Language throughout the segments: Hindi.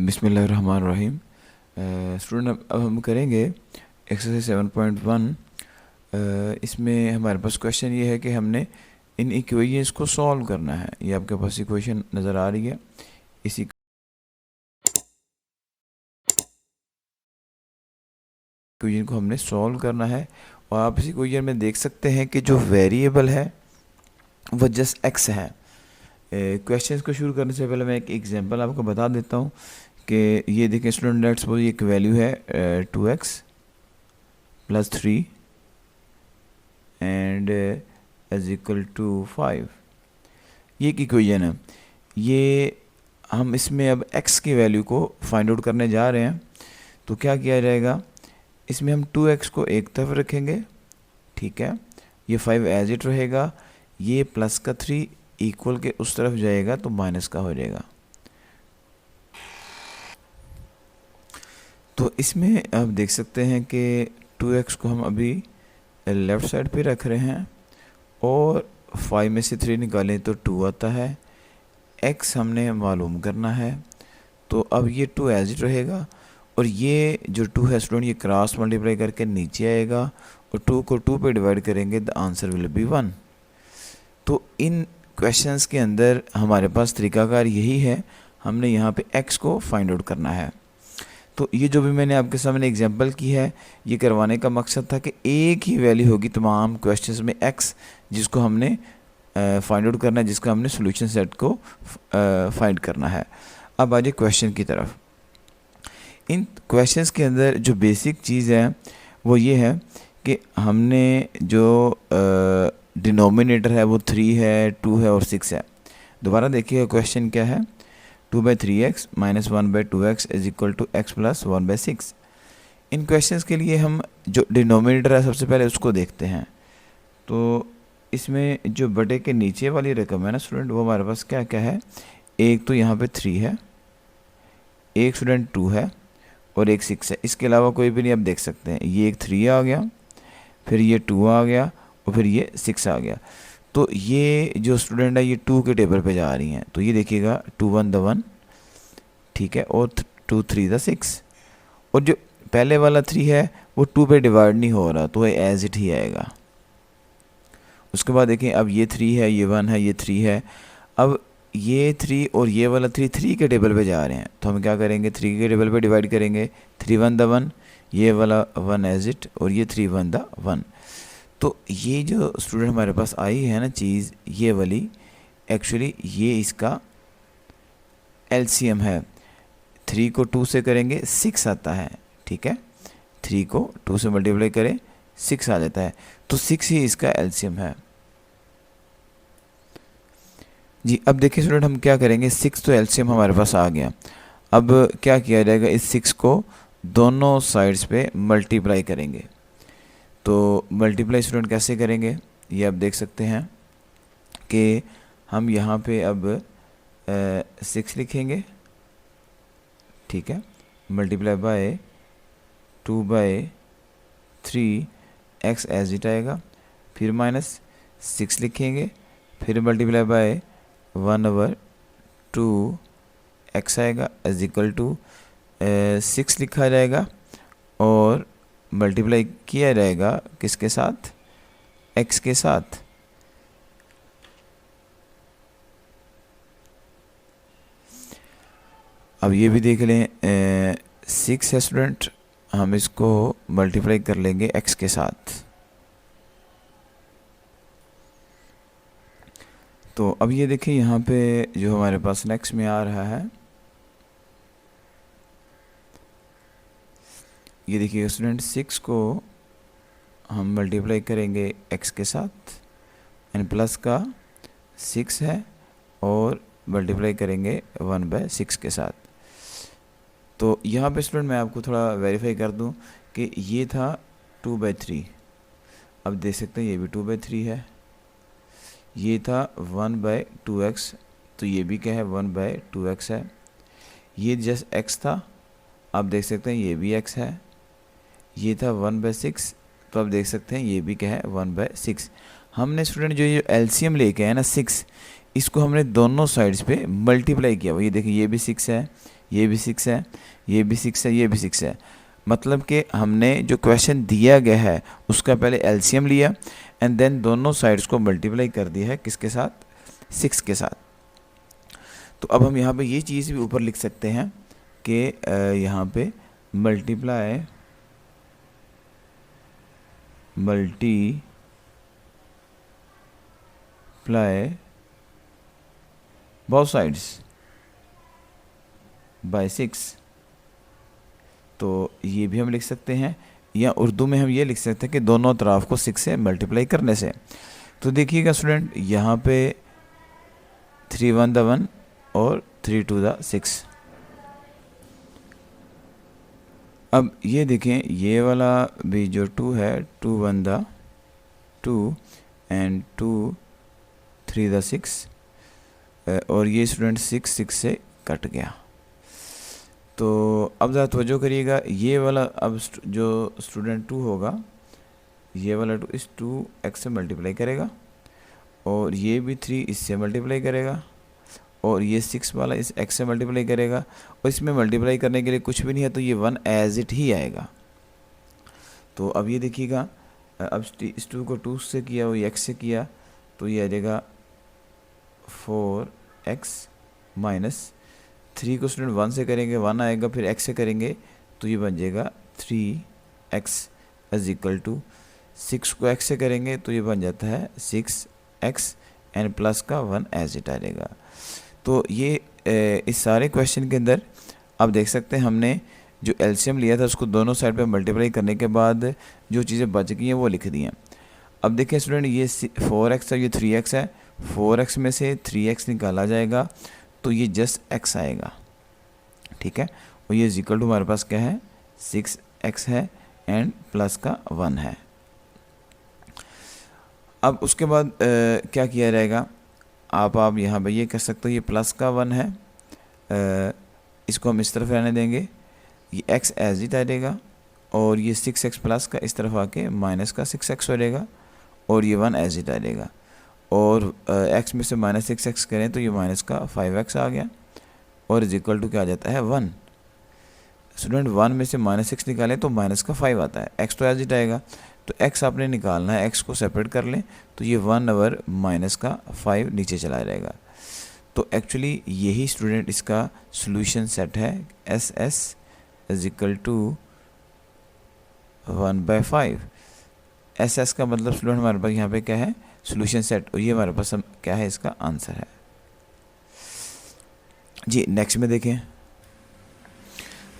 बिस्मिल्लाहिर्रहमानिर्रहीम। स्टूडेंट अब हम करेंगे एक्सरसाइज 7.1। इसमें हमारे पास क्वेश्चन ये है कि हमने इन इक्वेशंस को सॉल्व करना है। ये आपके पास इक्वेशन नज़र आ रही है। इस इक्वेशन को हमने सॉल्व करना है और आप इस इक्वेशन में देख सकते हैं कि जो वेरिएबल है वो जस्ट एक्स है। क्वेश्चंस को शुरू करने से पहले मैं एक एग्जांपल आपको बता देता हूँ कि ये देखें स्टूडेंट, लेट्स सपोज एक वैल्यू है 2x + 3 and is equal to 5। ये एक इक्वेशन है। ये हम इसमें अब x की वैल्यू को फाइंड आउट करने जा रहे हैं। तो क्या किया जाएगा, इसमें हम 2x को एक तरफ रखेंगे, ठीक है, ये 5 एज इट रहेगा, ये प्लस का 3 इक्वल के उस तरफ जाएगा तो माइनस का हो जाएगा। तो इसमें आप देख सकते हैं कि 2x को हम अभी लेफ़्ट साइड पे रख रहे हैं और 5 में से 3 निकालें तो 2 आता है। x हमने मालूम करना है, तो अब ये 2 एज इट रहेगा और ये जो 2 है स्टूडेंट, ये क्रॉस मल्टीप्लाई करके नीचे आएगा और 2 को 2 पे डिवाइड करेंगे, द आंसर विल बी 1। तो इन क्वेश्चंस के अंदर हमारे पास तरीकाकार यही है, हमने यहाँ पे x को फाइंड आउट करना है। तो ये जो भी मैंने आपके सामने एग्जांपल की है, ये करवाने का मकसद था कि एक ही वैल्यू होगी तमाम क्वेश्चंस में x, जिसको हमने फाइंड आउट करना है, जिसका हमने सॉल्यूशन सेट को फाइंड करना है। अब आ जाए क्वेश्चन की तरफ। इन क्वेश्चंस के अंदर जो बेसिक चीज़ है वो ये है कि हमने जो डिनोमिनेटर है वो 3 है, 2 है और 6 है। दोबारा देखिएगा क्वेश्चन क्या है, 2/3x - 1/2x is equal to x + 1/6। इन क्वेश्चंस के लिए हम जो डिनोमिनेटर है सबसे पहले उसको देखते हैं। तो इसमें जो बटे के नीचे वाली रकम है ना स्टूडेंट, वो हमारे पास क्या क्या है, एक तो यहाँ पे 3 है, एक स्टूडेंट 2 है और एक 6 है। इसके अलावा कोई भी नहीं आप देख सकते हैं। ये एक 3 आ गया, फिर ये 2 आ गया और फिर ये 6 आ गया। तो ये जो स्टूडेंट है ये 2 के टेबल पे जा रही हैं। तो ये देखिएगा 2 1 द 1, ठीक है, और 2 3 द 6। और जो पहले वाला 3 है वो 2 पे डिवाइड नहीं हो रहा, तो ये एज इट ही आएगा। उसके बाद देखें, अब ये 3 है, ये 1 है, ये 3 है। अब ये 3 और ये वाला 3 के टेबल पे जा रहे हैं, तो हम क्या करेंगे, 3 के टेबल पे डिवाइड करेंगे। 3 1 द 1, ये वाला 1 एज इट, और ये 3 1 द 1। तो ये जो स्टूडेंट हमारे पास आई है ना चीज़, ये वाली, एक्चुअली ये इसका एलसीएम है। 3 को 2 से करेंगे 6 आता है, ठीक है, 3 को 2 से मल्टीप्लाई करें 6 आ जाता है। तो 6 ही इसका एलसीएम है जी। अब देखिए स्टूडेंट, हम क्या करेंगे, 6 तो एलसीएम हमारे पास आ गया। अब क्या किया जाएगा, इस 6 को दोनों साइड्स पे मल्टीप्लाई करेंगे। तो मल्टीप्लाई स्टूडेंट कैसे करेंगे, ये आप देख सकते हैं कि हम यहाँ पे अब 6 लिखेंगे, ठीक है, multiply by 2/3 x as it आएगा, फिर -6 लिखेंगे, फिर मल्टीप्लाई बाय 1/2 x आएगा एज इक्वल टू 6 लिखा जाएगा और मल्टीप्लाई किया जाएगा किसके साथ, x के साथ। अब ये भी देख लें, 6 है स्टूडेंट, हम इसको मल्टीप्लाई कर लेंगे x के साथ। तो अब ये देखिए यहाँ पे जो हमारे पास नेक्स्ट में आ रहा है, ये देखिए स्टूडेंट, 6 को हम मल्टीप्लाई करेंगे x के साथ, एंड प्लस का 6 है और मल्टीप्लाई करेंगे 1/6 के साथ। तो यहाँ पे स्टूडेंट मैं आपको थोड़ा वेरीफाई कर दूँ कि ये था 2/3, अब देख सकते हैं ये भी 2/3 है। ये था 1/2x, तो ये भी क्या है, 1/2x है। ये जस्ट x था, आप देख सकते हैं ये भी x है। ये था 1/6, तो आप देख सकते हैं ये भी क्या है, 1/6। हमने स्टूडेंट जो ये एलसीएम लेके आए ना 6, इसको हमने दोनों साइड्स पे मल्टीप्लाई किया। ये देखिए ये भी 6 है, ये भी 6 है, ये भी 6 है, ये भी 6 है। मतलब कि हमने जो क्वेश्चन दिया गया है उसका पहले एलसीएम लिया एंड देन दोनों साइड्स को मल्टीप्लाई कर दिया है किसके साथ, 6 के साथ। तो अब हम यहाँ पे ये चीज़ भी ऊपर लिख सकते हैं कि यहाँ पे मल्टीप्लाई both sides by 6। तो ये भी हम लिख सकते हैं, या उर्दू में हम ये लिख सकते हैं कि दोनों तरफ को 6 से मल्टीप्लाई करने से। तो देखिएगा स्टूडेंट, यहाँ पे 3 1 द 1 और 3 2 द 6। अब ये देखें, ये वाला भी जो 2 है, 2 1 द 2 एंड 2 3 द 6, और ये स्टूडेंट 6 6 से कट गया। तो अब ज़रा तवज्जो करिएगा, ये वाला अब जो स्टूडेंट 2 होगा, ये वाला 2 इस 2x से मल्टीप्लाई करेगा, और ये भी 3 इससे मल्टीप्लाई करेगा, और ये 6 वाला इस x से मल्टीप्लाई करेगा, और इसमें मल्टीप्लाई करने के लिए कुछ भी नहीं है तो ये 1 एज इट ही आएगा। तो अब ये देखिएगा, अब इस 2 को 2 से किया, वो x से किया, तो ये आ जाएगा 4x माइनस 3 को स्टूडेंट 1 से करेंगे 1 आएगा, फिर x से करेंगे तो ये बन जाएगा 3x इज इक्वल टू 6 को x से करेंगे तो ये बन जाता है 6x एंड प्लस का 1 एज इट आ जाएगा। तो ये इस सारे क्वेश्चन के अंदर आप देख सकते हैं हमने जो एलसीएम लिया था उसको दोनों साइड पे मल्टीप्लाई करने के बाद जो चीज़ें बच गई हैं वो लिख दी हैं। अब देखिए स्टूडेंट, ये 4x है, ये 3x है, 4x में से 3x निकाला जाएगा तो ये जस्ट x आएगा, ठीक है। और ये इक्वल टू हमारे पास क्या है, 6x है एंड प्लस का 1 है। अब उसके बाद क्या किया जाएगा, आप यहाँ पे ये कर सकते हो, ये प्लस का 1 है, इसको हम इस तरफ रहने देंगे, ये x एज इट आ जाएगा, और ये 6x प्लस का इस तरफ आके माइनस का 6x हो जाएगा, और ये 1 एज इट आ जाएगा, और x में से माइनस 6x करें तो ये माइनस का 5x आ गया, और इज इक्वल टू क्या आ जाता है 1। स्टूडेंट 1 में से माइनस 6 निकालें तो माइनस का 5 आता है, x तो एज इट आएगा, तो x आपने निकालना है, x को सेपरेट कर लें तो ये 1 ओवर माइनस का 5 नीचे चला जाएगा। तो एक्चुअली यही स्टूडेंट इसका सॉल्यूशन सेट है, S S is equal to 1/5। S S का मतलब स्टूडेंट हमारे पास यहाँ पे क्या है, सॉल्यूशन सेट, और ये हमारे पास क्या है, इसका आंसर है जी। नेक्स्ट में देखें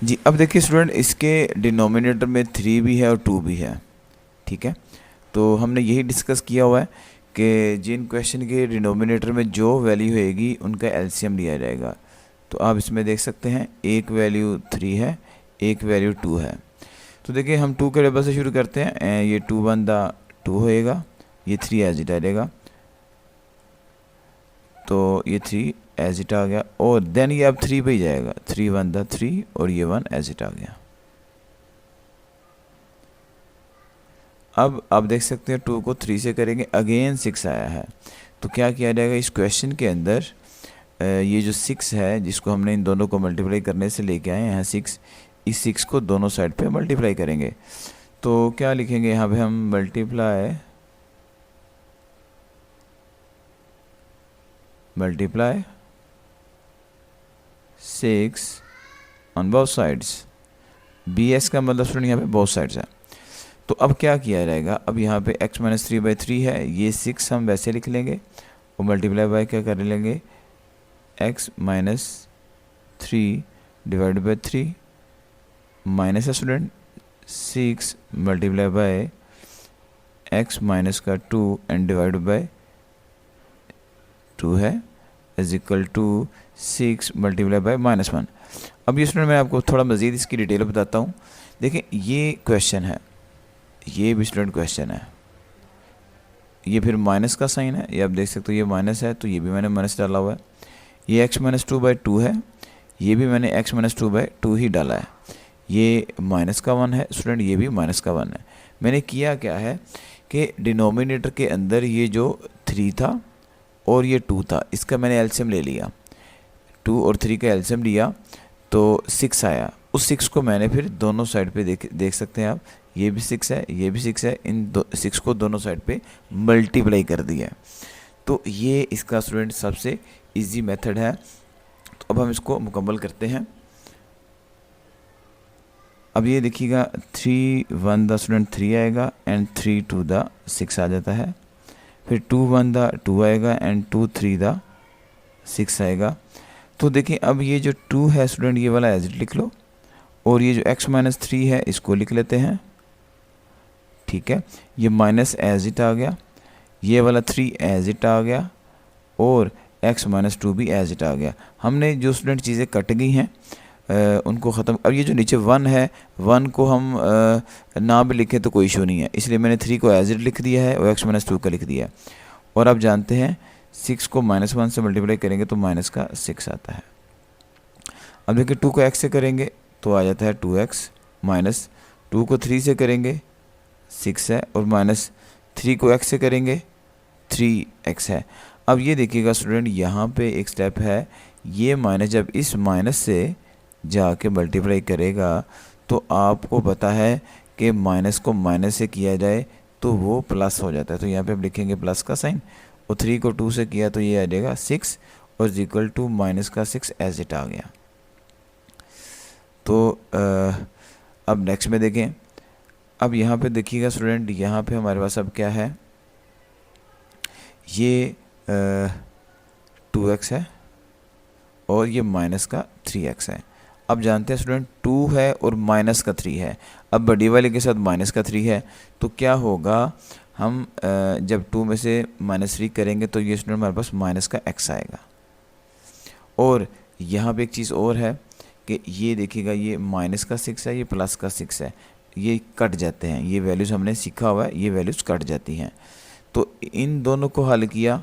जी, अब देखिए स्टूडेंट, इसके डिनोमिनेटर में 3 भी है और 2 भी है, ठीक है। तो हमने यही डिस्कस किया हुआ है कि जिन क्वेश्चन के डिनोमिनेटर में जो वैल्यू होएगी उनका एलसीएम लिया जाएगा। तो आप इसमें देख सकते हैं एक वैल्यू 3 है, एक वैल्यू 2 है। तो देखिए हम 2 के टेबल से शुरू करते हैं, ये 2 1 द 2 होएगा, ये 3 एज इट आ जाएगा, तो ये 3 एज इट आ गया, और देन ये अब 3 पे ही जाएगा, 3 1 द 3 और ये 1 एज इट आ गया। अब आप देख सकते हैं 2 को 3 से करेंगे, अगेन 6 आया है, तो क्या किया जाएगा इस क्वेश्चन के अंदर, ये जो 6 है जिसको हमने इन दोनों को मल्टीप्लाई करने से लेके आए हैं 6, इस 6 को दोनों साइड पे मल्टीप्लाई करेंगे। तो क्या लिखेंगे यहाँ पे हम, multiply 6 on both sides. BS का मतलब स्टूडेंट यहाँ पे बोथ साइड्स है। तो अब क्या किया जाएगा, अब यहाँ पे x माइनस 3/3 है, ये 6 हम वैसे लिख लेंगे और मल्टीप्लाई बाय क्या कर लेंगे, x minus 3 divide by 3 minus है student 6 multiply by x minus का 2 एंड डिवाइड बाय 2 है is equal to 6 multiply by -1। अब ये स्टूडेंट मैं आपको थोड़ा मज़ीद इसकी डिटेल बताता हूँ। देखिए ये क्वेश्चन है, ये भी स्टूडेंट क्वेश्चन है, ये फिर माइनस का साइन है, ये आप देख सकते हो, ये माइनस है तो ये भी मैंने माइनस डाला हुआ है, ये x माइनस 2/2 है, ये भी मैंने x माइनस 2/2 ही डाला है, ये माइनस का 1 है स्टूडेंट, ये भी माइनस का 1 है। मैंने किया क्या है कि डिनोमिनेटर के अंदर ये जो 3 था और ये 2 था, इसका मैंने एलसीएम ले लिया, 2 और 3 का एलसीएम लिया, तो 6 आया। उस 6 को मैंने फिर दोनों साइड पे देख सकते हैं आप, ये भी 6 है, ये भी 6 है, इन 6 को दोनों साइड पे मल्टीप्लाई कर दिया। तो ये इसका स्टूडेंट सबसे इजी मेथड है। तो अब हम इसको मुकम्मल करते हैं। अब ये देखिएगा 3 1 द स्टूडेंट 3 आएगा एंड 3 2 द 6 आ जाता है। फिर 2 1 द 2 आएगा एंड 2 3 द 6 आएगा। तो देखिए अब ये जो 2 है स्टूडेंट, ये वाला एज इट लिख लो, और ये जो x-3 है इसको लिख लेते हैं। ठीक है, ये माइनस एज इट आ गया, ये वाला 3 एज इट आ गया, और x-2 भी एज इट आ गया। हमने जो स्टूडेंट चीज़ें कट गई हैं उनको ख़त्म। अब ये जो नीचे 1 है, 1 को हम ना भी लिखें तो कोई इशू नहीं है, इसलिए मैंने 3 को एज इट लिख दिया है और x-2 का लिख दिया है। और आप जानते हैं 6 को -1 से मल्टीप्लाई करेंगे तो माइनस का 6 आता है। अब देखिए 2 को x से करेंगे तो आ जाता है 2x, माइनस 2 को 3 से करेंगे 6 है, और माइनस 3 को x से करेंगे 3x है। अब ये देखिएगा स्टूडेंट, यहाँ पे एक स्टेप है, ये माइनस जब इस माइनस से जाके मल्टीप्लाई करेगा तो आपको पता है कि माइनस को माइनस से किया जाए तो वो प्लस हो जाता है। तो यहाँ पे हम लिखेंगे प्लस का साइन, और 3 को 2 से किया तो ये आ जाएगा 6, और इक्वल टू माइनस का 6 एज इट आ गया। तो अब नेक्स्ट में देखें। अब यहाँ पे देखिएगा स्टूडेंट, यहाँ पे हमारे पास अब क्या है, ये 2x है और ये माइनस का 3x है। अब जानते हैं स्टूडेंट 2 है और माइनस का 3 है। अब बड़ी वाले के साथ माइनस का 3 है तो क्या होगा, हम जब 2 में से -3 करेंगे तो ये स्टूडेंट हमारे पास माइनस का x आएगा। और यहाँ पे एक चीज़ और है कि ये देखिएगा, ये माइनस का 6 है, ये प्लस का 6 है, ये कट जाते हैं, ये वैल्यूज़ हमने सीखा हुआ है, ये वैल्यूज़ कट जाती हैं। तो इन दोनों को हल किया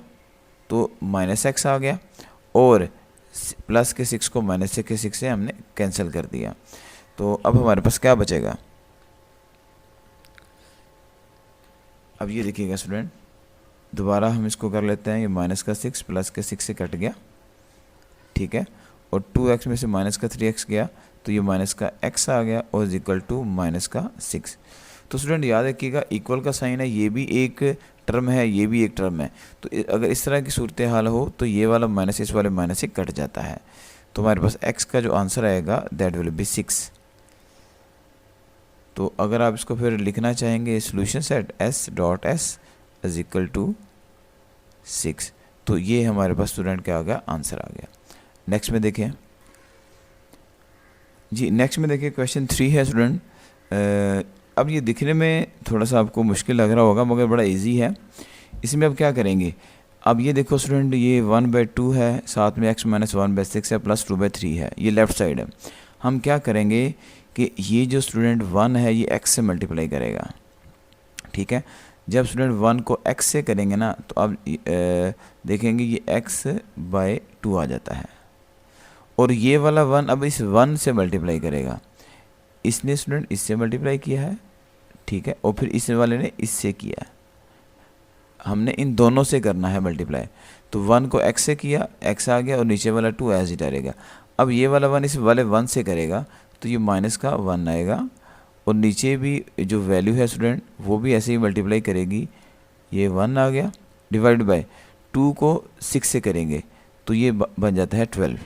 तो -x आ गया, और प्लस के 6 को माइनस के 6 से हमने कैंसिल कर दिया। तो अब हमारे पास क्या बचेगा, अब ये देखिएगा स्टूडेंट, दोबारा हम इसको कर लेते हैं। ये माइनस का 6 प्लस के 6 से कट गया, ठीक है, और 2x में से माइनस का 3x गया तो ये माइनस का x आ गया, और इक्वल टू माइनस का 6। तो स्टूडेंट याद रखिएगा, इक्वल का साइन है, ये भी एक टर्म है, ये भी एक टर्म है। तो अगर इस तरह की सूरत हाल हो तो ये वाला माइनस इस वाले माइनस से कट जाता है। तो हमारे पास x का जो आंसर आएगा दैट विल बी 6। तो अगर आप इसको फिर लिखना चाहेंगे solution set s.s is equal to 6, तो ये हमारे पास स्टूडेंट क्या आ गया, आंसर आ गया। नेक्स्ट में देखें जी, नेक्स्ट में देखिए क्वेश्चन 3 है स्टूडेंट। अब ये दिखने में थोड़ा सा आपको मुश्किल लग रहा होगा मगर बड़ा इजी है। इसमें अब क्या करेंगे, अब ये देखो स्टूडेंट, ये 1/2 है, साथ में x - 1/6 है, प्लस 2/3 है, ये लेफ़्ट साइड है। हम क्या करेंगे कि ये जो स्टूडेंट 1 है ये x से मल्टीप्लाई करेगा, ठीक है। जब स्टूडेंट 1 को x से करेंगे ना तो अब देखेंगे ये x/2 आ जाता है, और ये वाला 1 अब इस 1 से मल्टीप्लाई करेगा। इसने स्टूडेंट इससे मल्टीप्लाई किया है, ठीक है, और फिर इस वाले ने इससे किया। हमने इन दोनों से करना है मल्टीप्लाई। तो 1 को x से किया, x आ गया, और नीचे वाला 2 एज इट रहेगा। अब ये वाला 1 इस वाले 1 से करेगा तो ये माइनस का 1 आएगा, और नीचे भी जो वैल्यू है स्टूडेंट वो भी ऐसे ही मल्टीप्लाई करेगी। ये 1 आ गया, डिवाइड बाय 2 को 6 से करेंगे तो ये बन जाता है 12।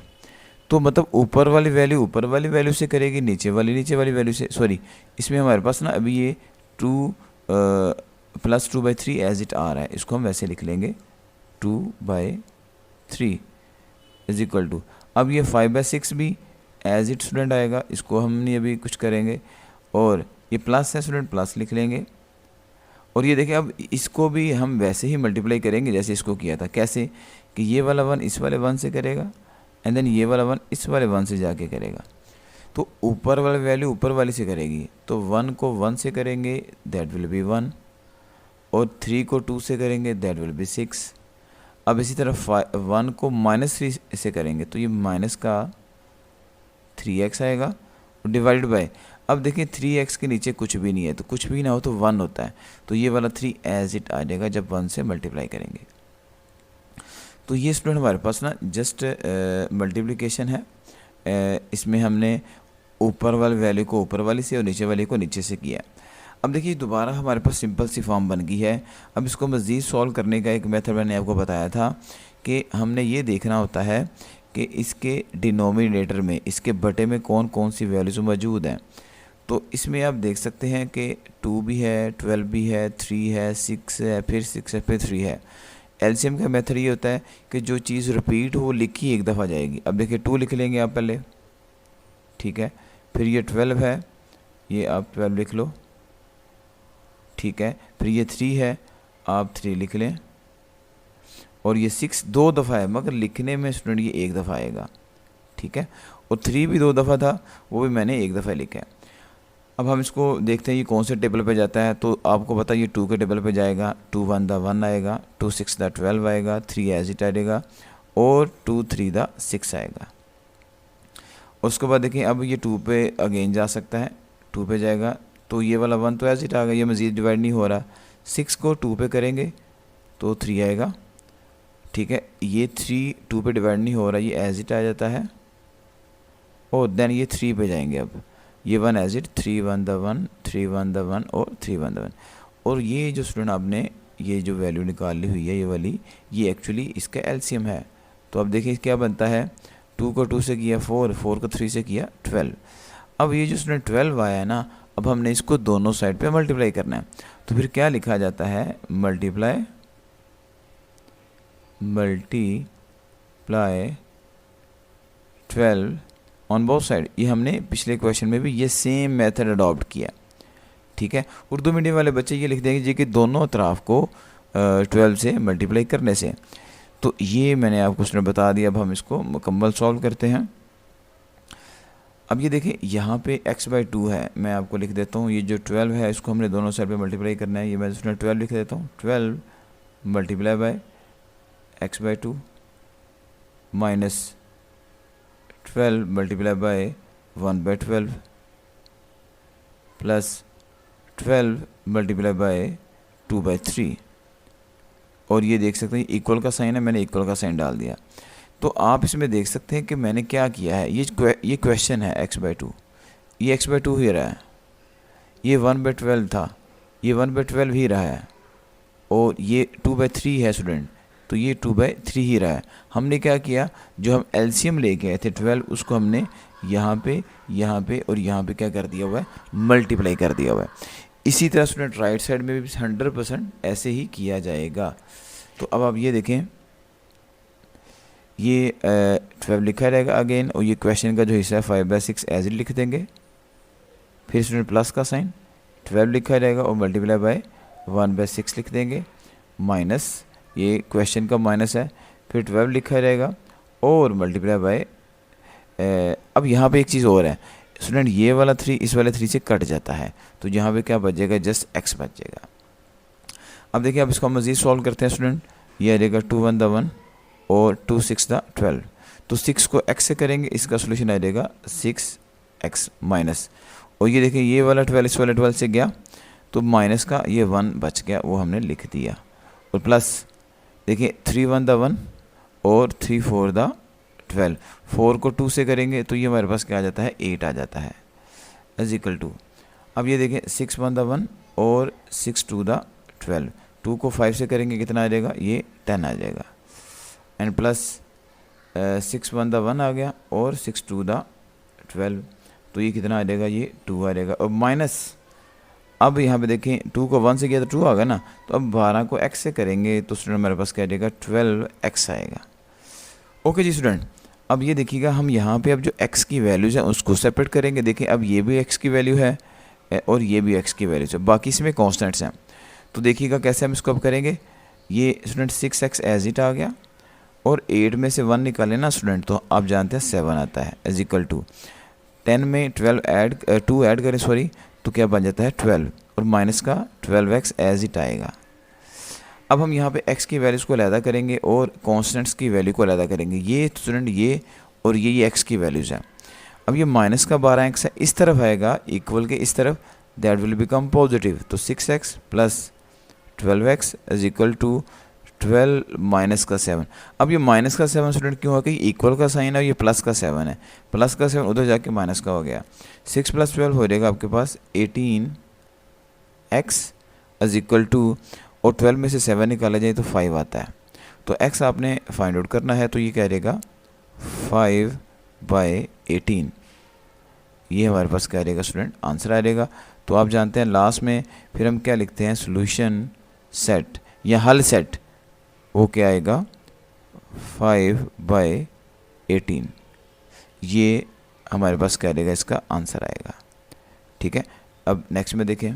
तो मतलब ऊपर वाली वैल्यू से करेगी, नीचे वाली वैल्यू से, सॉरी इसमें हमारे पास ना अभी ये 2 प्लस 2/3 एज इट आ रहा है, इसको हम वैसे लिख लेंगे 2/3 इज इक्वल टू, अब ये 5/6 भी एज इट स्टूडेंट आएगा, इसको हम नहीं अभी कुछ करेंगे, और ये प्लस है स्टूडेंट, प्लस लिख लेंगे। और ये देखिए अब इसको भी हम वैसे ही मल्टीप्लाई करेंगे जैसे इसको किया था। कैसे कि ये वाला 1 इस वाले 1 से करेगा, एंड देन ये वाला 1 इस वाले 1 से जाके करेगा। तो ऊपर वाली वैल्यू ऊपर वाली से करेगी, तो 1 को 1 से करेंगे दैट विल बी 1, और 3 को 2 से करेंगे दैट विल बी 6। अब इसी तरह 1 को -3 से करेंगे तो ये माइनस का 3x आएगा, और डिवाइड बाय, अब देखिए 3x के नीचे कुछ भी नहीं है, तो कुछ भी ना हो तो 1 होता है, तो ये वाला 3 एज इट आ जाएगा जब 1 से मल्टीप्लाई करेंगे। तो ये स्टूडेंट हमारे पास ना जस्ट मल्टीप्लिकेशन है, इसमें हमने ऊपर वाली वैल्यू को ऊपर वाली से और नीचे वाली को नीचे से किया। अब देखिए दोबारा हमारे पास सिंपल सी फॉर्म बन गई है। अब इसको मज़ीद सॉल्व करने का एक मेथड मैंने आपको बताया था कि हमने ये देखना होता है कि इसके डिनोमिनेटर में, इसके बटे में कौन कौन सी वैल्यूज़ मौजूद हैं। तो इसमें आप देख सकते हैं कि 2 भी है, 12 भी है, 3 है, 6 है, फिर 6 है, फिर 3 है। एलसीएम का मेथड ये होता है कि जो चीज़ रिपीट हो वो लिखी एक दफ़ा जाएगी। अब देखिए 2 लिख लेंगे आप पहले, ठीक है, फिर ये 12 है, ये आप 12 लिख लो, ठीक है, फिर ये 3 है, आप 3 लिख लें, और ये 6 2 दफ़ा है मगर लिखने में स्टूडेंट ये एक दफ़ा आएगा, ठीक है, और 3 भी 2 दफ़ा था, वो भी मैंने एक दफ़ा लिखा है। अब हम इसको देखते हैं ये कौन से टेबल पे जाता है। तो आपको पता है ये 2 के टेबल पे जाएगा, 2 1 द 1 आएगा, 2 6 द 12 आएगा, 3 एज इट आएगा, और 2 3 द 6 आएगा। उसके बाद देखिए अब ये 2 पे अगेन जा सकता है, 2 पे जाएगा, तो ये वाला 1 तो एज इट आ गया, ये मज़ीद डिवाइड नहीं हो रहा। 6 को 2 पे करेंगे तो 3 आएगा, ठीक है, ये 3 2 पे डिवाइड नहीं हो रहा, ये एज इट आ जाता है, और देन ये 3 पे जाएंगे। अब ये 1 एज इट, 3 1 द 1, 3 1 द 1 और 3 1 द 1। और ये जो स्टूडेंट आपने ये जो वैल्यू निकाली हुई है ये वाली, ये एक्चुअली इसका एलसीएम है। तो अब देखिए क्या बनता है, 2 को 2 से किया 4, 4 को 3 से किया 12। अब ये जो स्टूडेंट 12 आया है ना, अब हमने इसको दोनों साइड पे मल्टीप्लाई करना है। तो फिर क्या लिखा जाता है, मल्टीप्लाई 12 ऑन बोथ साइड। ये हमने पिछले क्वेश्चन में भी ये सेम मेथड अडॉप्ट किया, ठीक है। उर्दू मीडियम वाले बच्चे ये लिख देंगे जी कि दोनों तरफ को 12 से मल्टीप्लाई करने से। तो ये मैंने आपको उसने बता दिया। अब हम इसको मुकम्मल सॉल्व करते हैं। अब ये देखें यहाँ पे x/2 है, मैं आपको लिख देता हूँ। ये जो 12 है इसको हमने दोनों साइड पे मल्टीप्लाई करना है। ये मैं उसने 12 लिख देता हूँ, 12 multiply by x/2 minus 12 multiply by 1/12 plus 12 multiply by 2/3। और ये देख सकते हैं इक्वल का साइन है, मैंने इक्वल का साइन डाल दिया। तो आप इसमें देख सकते हैं कि मैंने क्या किया है। ये क्वेश्चन है x/2, ये x/2 ही रहा है, ये 1/12 था, ये 1/12 ही रहा है, और ये 2/3 है स्टूडेंट, तो ये 2/3 ही रहा है। हमने क्या किया, जो हम एलसीएम लेके आए थे 12, उसको हमने यहाँ पे और यहाँ पे क्या कर दिया हुआ है, मल्टीप्लाई कर दिया हुआ है। इसी तरह स्टूडेंट राइट साइड में भी 100% ऐसे ही किया जाएगा। तो अब आप ये देखें, ये 12 लिखा रहेगा अगेन, और ये क्वेश्चन का जो हिस्सा है 5/6 एज इट लिख देंगे। फिर स्टूडेंट प्लस का साइन, 12 लिखा रहेगा और मल्टीप्लाई बाय 1/6 लिख देंगे, माइनस ये क्वेश्चन का माइनस है, फिर 12 लिखा रहेगा और मल्टीप्लाई बाय। अब यहाँ पे एक चीज़ और है स्टूडेंट, ये वाला 3 इस वाले 3 से कट जाता है, तो यहाँ पे क्या बचेगा, जस्ट x बचेगा। अब देखिए अब इसको मज़ीद सॉल्व करते हैं स्टूडेंट। ये आ जाएगा 2 1 द 1 और 2 6 द 12। तो 6 को x से करेंगे, इसका सोल्यूशन आ जाएगा 6x माइनस, और ये देखिए ये वाला 12 इस वाले 12 से गया, तो माइनस का ये 1 बच गया, वो हमने लिख दिया, और प्लस देखिए 3 1 द 1 और 3 4 द 12। 4 को 2 से करेंगे तो ये हमारे पास क्या आ जाता है, 8 आ जाता है, इज इक्वल टू। अब ये देखें 6 1 द 1 और 6 2 द 12। 2 को 5 से करेंगे कितना आ जाएगा, ये 10 आ जाएगा, एंड प्लस 6 1 द 1 आ गया और 6 2 द 12, तो ये कितना आ जाएगा, ये 2 आ जाएगा, और माइनस। अब यहाँ पे देखें 2 को 1 से किया तो 2 आ गया ना, तो अब 12 को x से करेंगे तो स्टूडेंट हमारे पास क्या आ जाएगा, 12x आएगा। ओके जी स्टूडेंट, अब ये देखिएगा हम यहाँ पे अब जो x की वैल्यूज़ हैं उसको सेपरेट करेंगे। देखिए अब ये भी x की वैल्यू है और ये भी x की वैल्यूज़ है, बाकी इसमें कॉन्स्टेंट्स हैं। तो देखिएगा कैसे हम इसको अब करेंगे। ये स्टूडेंट 6x एज इट आ गया, और 8 में से 1 निकालें ना स्टूडेंट, तो आप जानते हैं 7 आता है, इज इक्वल टू 10 में 2 ऐड करें सॉरी, तो क्या बन जाता है 12, और माइनस का 12x एज इट आएगा। अब हम यहाँ पे x की वैल्यूज़ को अलग करेंगे और कॉन्स्टेंट्स की वैल्यू को अलग करेंगे। ये स्टूडेंट ये और ये x की वैल्यूज़ हैं। अब ये माइनस का 12x है, इस तरफ आएगा इक्वल के इस तरफ, दैट विल बिकम पॉजिटिव, तो 6x plus 12x is equal to 12 minus का 7। अब ये माइनस का 7 स्टूडेंट क्यों हो गया? इक्वल का साइन है, ये प्लस का 7 है, प्लस का 7 उधर जाके माइनस का हो गया। 6 + 12 हो जाएगा आपके पास 18x इज इक्वल टू, और 12 में से 7 निकाला जाए तो 5 आता है। तो x आपने फाइंड आउट करना है, तो ये क्या रहेगा 5/18। ये हमारे पास क्या रहेगा स्टूडेंट? आंसर आ रहेगा। तो आप जानते हैं लास्ट में फिर हम क्या लिखते हैं? सॉल्यूशन सेट या हल सेट, वो क्या आएगा 5/18। ये हमारे पास क्या रहेगा? इसका आंसर आएगा। ठीक है, अब नेक्स्ट में देखें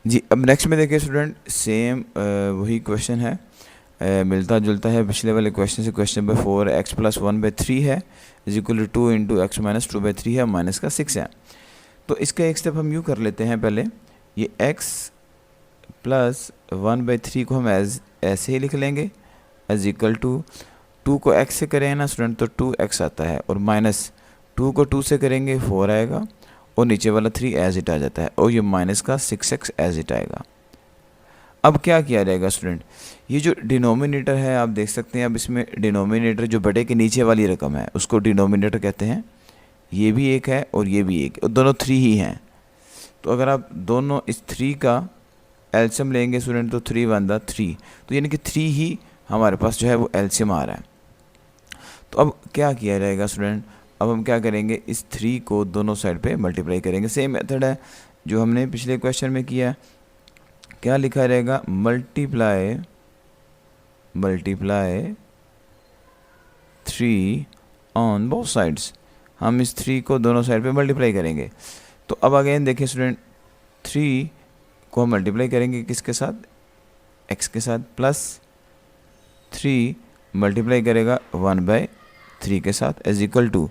जी। अब नेक्स्ट में देखिए स्टूडेंट, सेम वही क्वेश्चन है, मिलता जुलता है पिछले वाले क्वेश्चन से। क्वेश्चन नंबर 4 x + 1/3 है इज इक्वल टू 2 × x - 2/3 है, माइनस का 6 है। तो इसका एक स्टेप हम यूँ कर लेते हैं। पहले ये x + 1/3 को हम ऐसे ही लिख लेंगे, इज इक्वल टू 2 को x से करें ना स्टूडेंट तो 2x आता है, और माइनस 2 को 2 से करेंगे 4 आएगा, और नीचे वाला 3 एज इट आ जाता है, और ये माइनस का 6x एज इट आएगा। अब क्या किया जाएगा स्टूडेंट? ये जो डिनोमिनेटर है आप देख सकते हैं, अब इसमें डिनोमिनेटर जो बड़े के नीचे वाली रकम है उसको डिनोमिनेटर कहते हैं। ये भी एक है और ये भी एक, और दोनों 3 ही हैं। तो अगर आप दोनों इस 3 का एलसीएम लेंगे स्टूडेंट तो 3 × 1 = 3, तो यानी कि 3 ही हमारे पास जो है वो एलसीएम आ रहा है। तो अब क्या किया जाएगा स्टूडेंट? अब हम क्या करेंगे? इस 3 को दोनों साइड पे मल्टीप्लाई करेंगे। सेम मेथड है जो हमने पिछले क्वेश्चन में किया है। क्या लिखा रहेगा? Multiply 3 on both sides. हम इस 3 को दोनों साइड पे मल्टीप्लाई करेंगे। तो अब अगेन देखिए स्टूडेंट, 3 को हम मल्टीप्लाई करेंगे किसके साथ? x के साथ, प्लस 3 मल्टीप्लाई करेगा 1/3 के साथ, इज इक्वल टू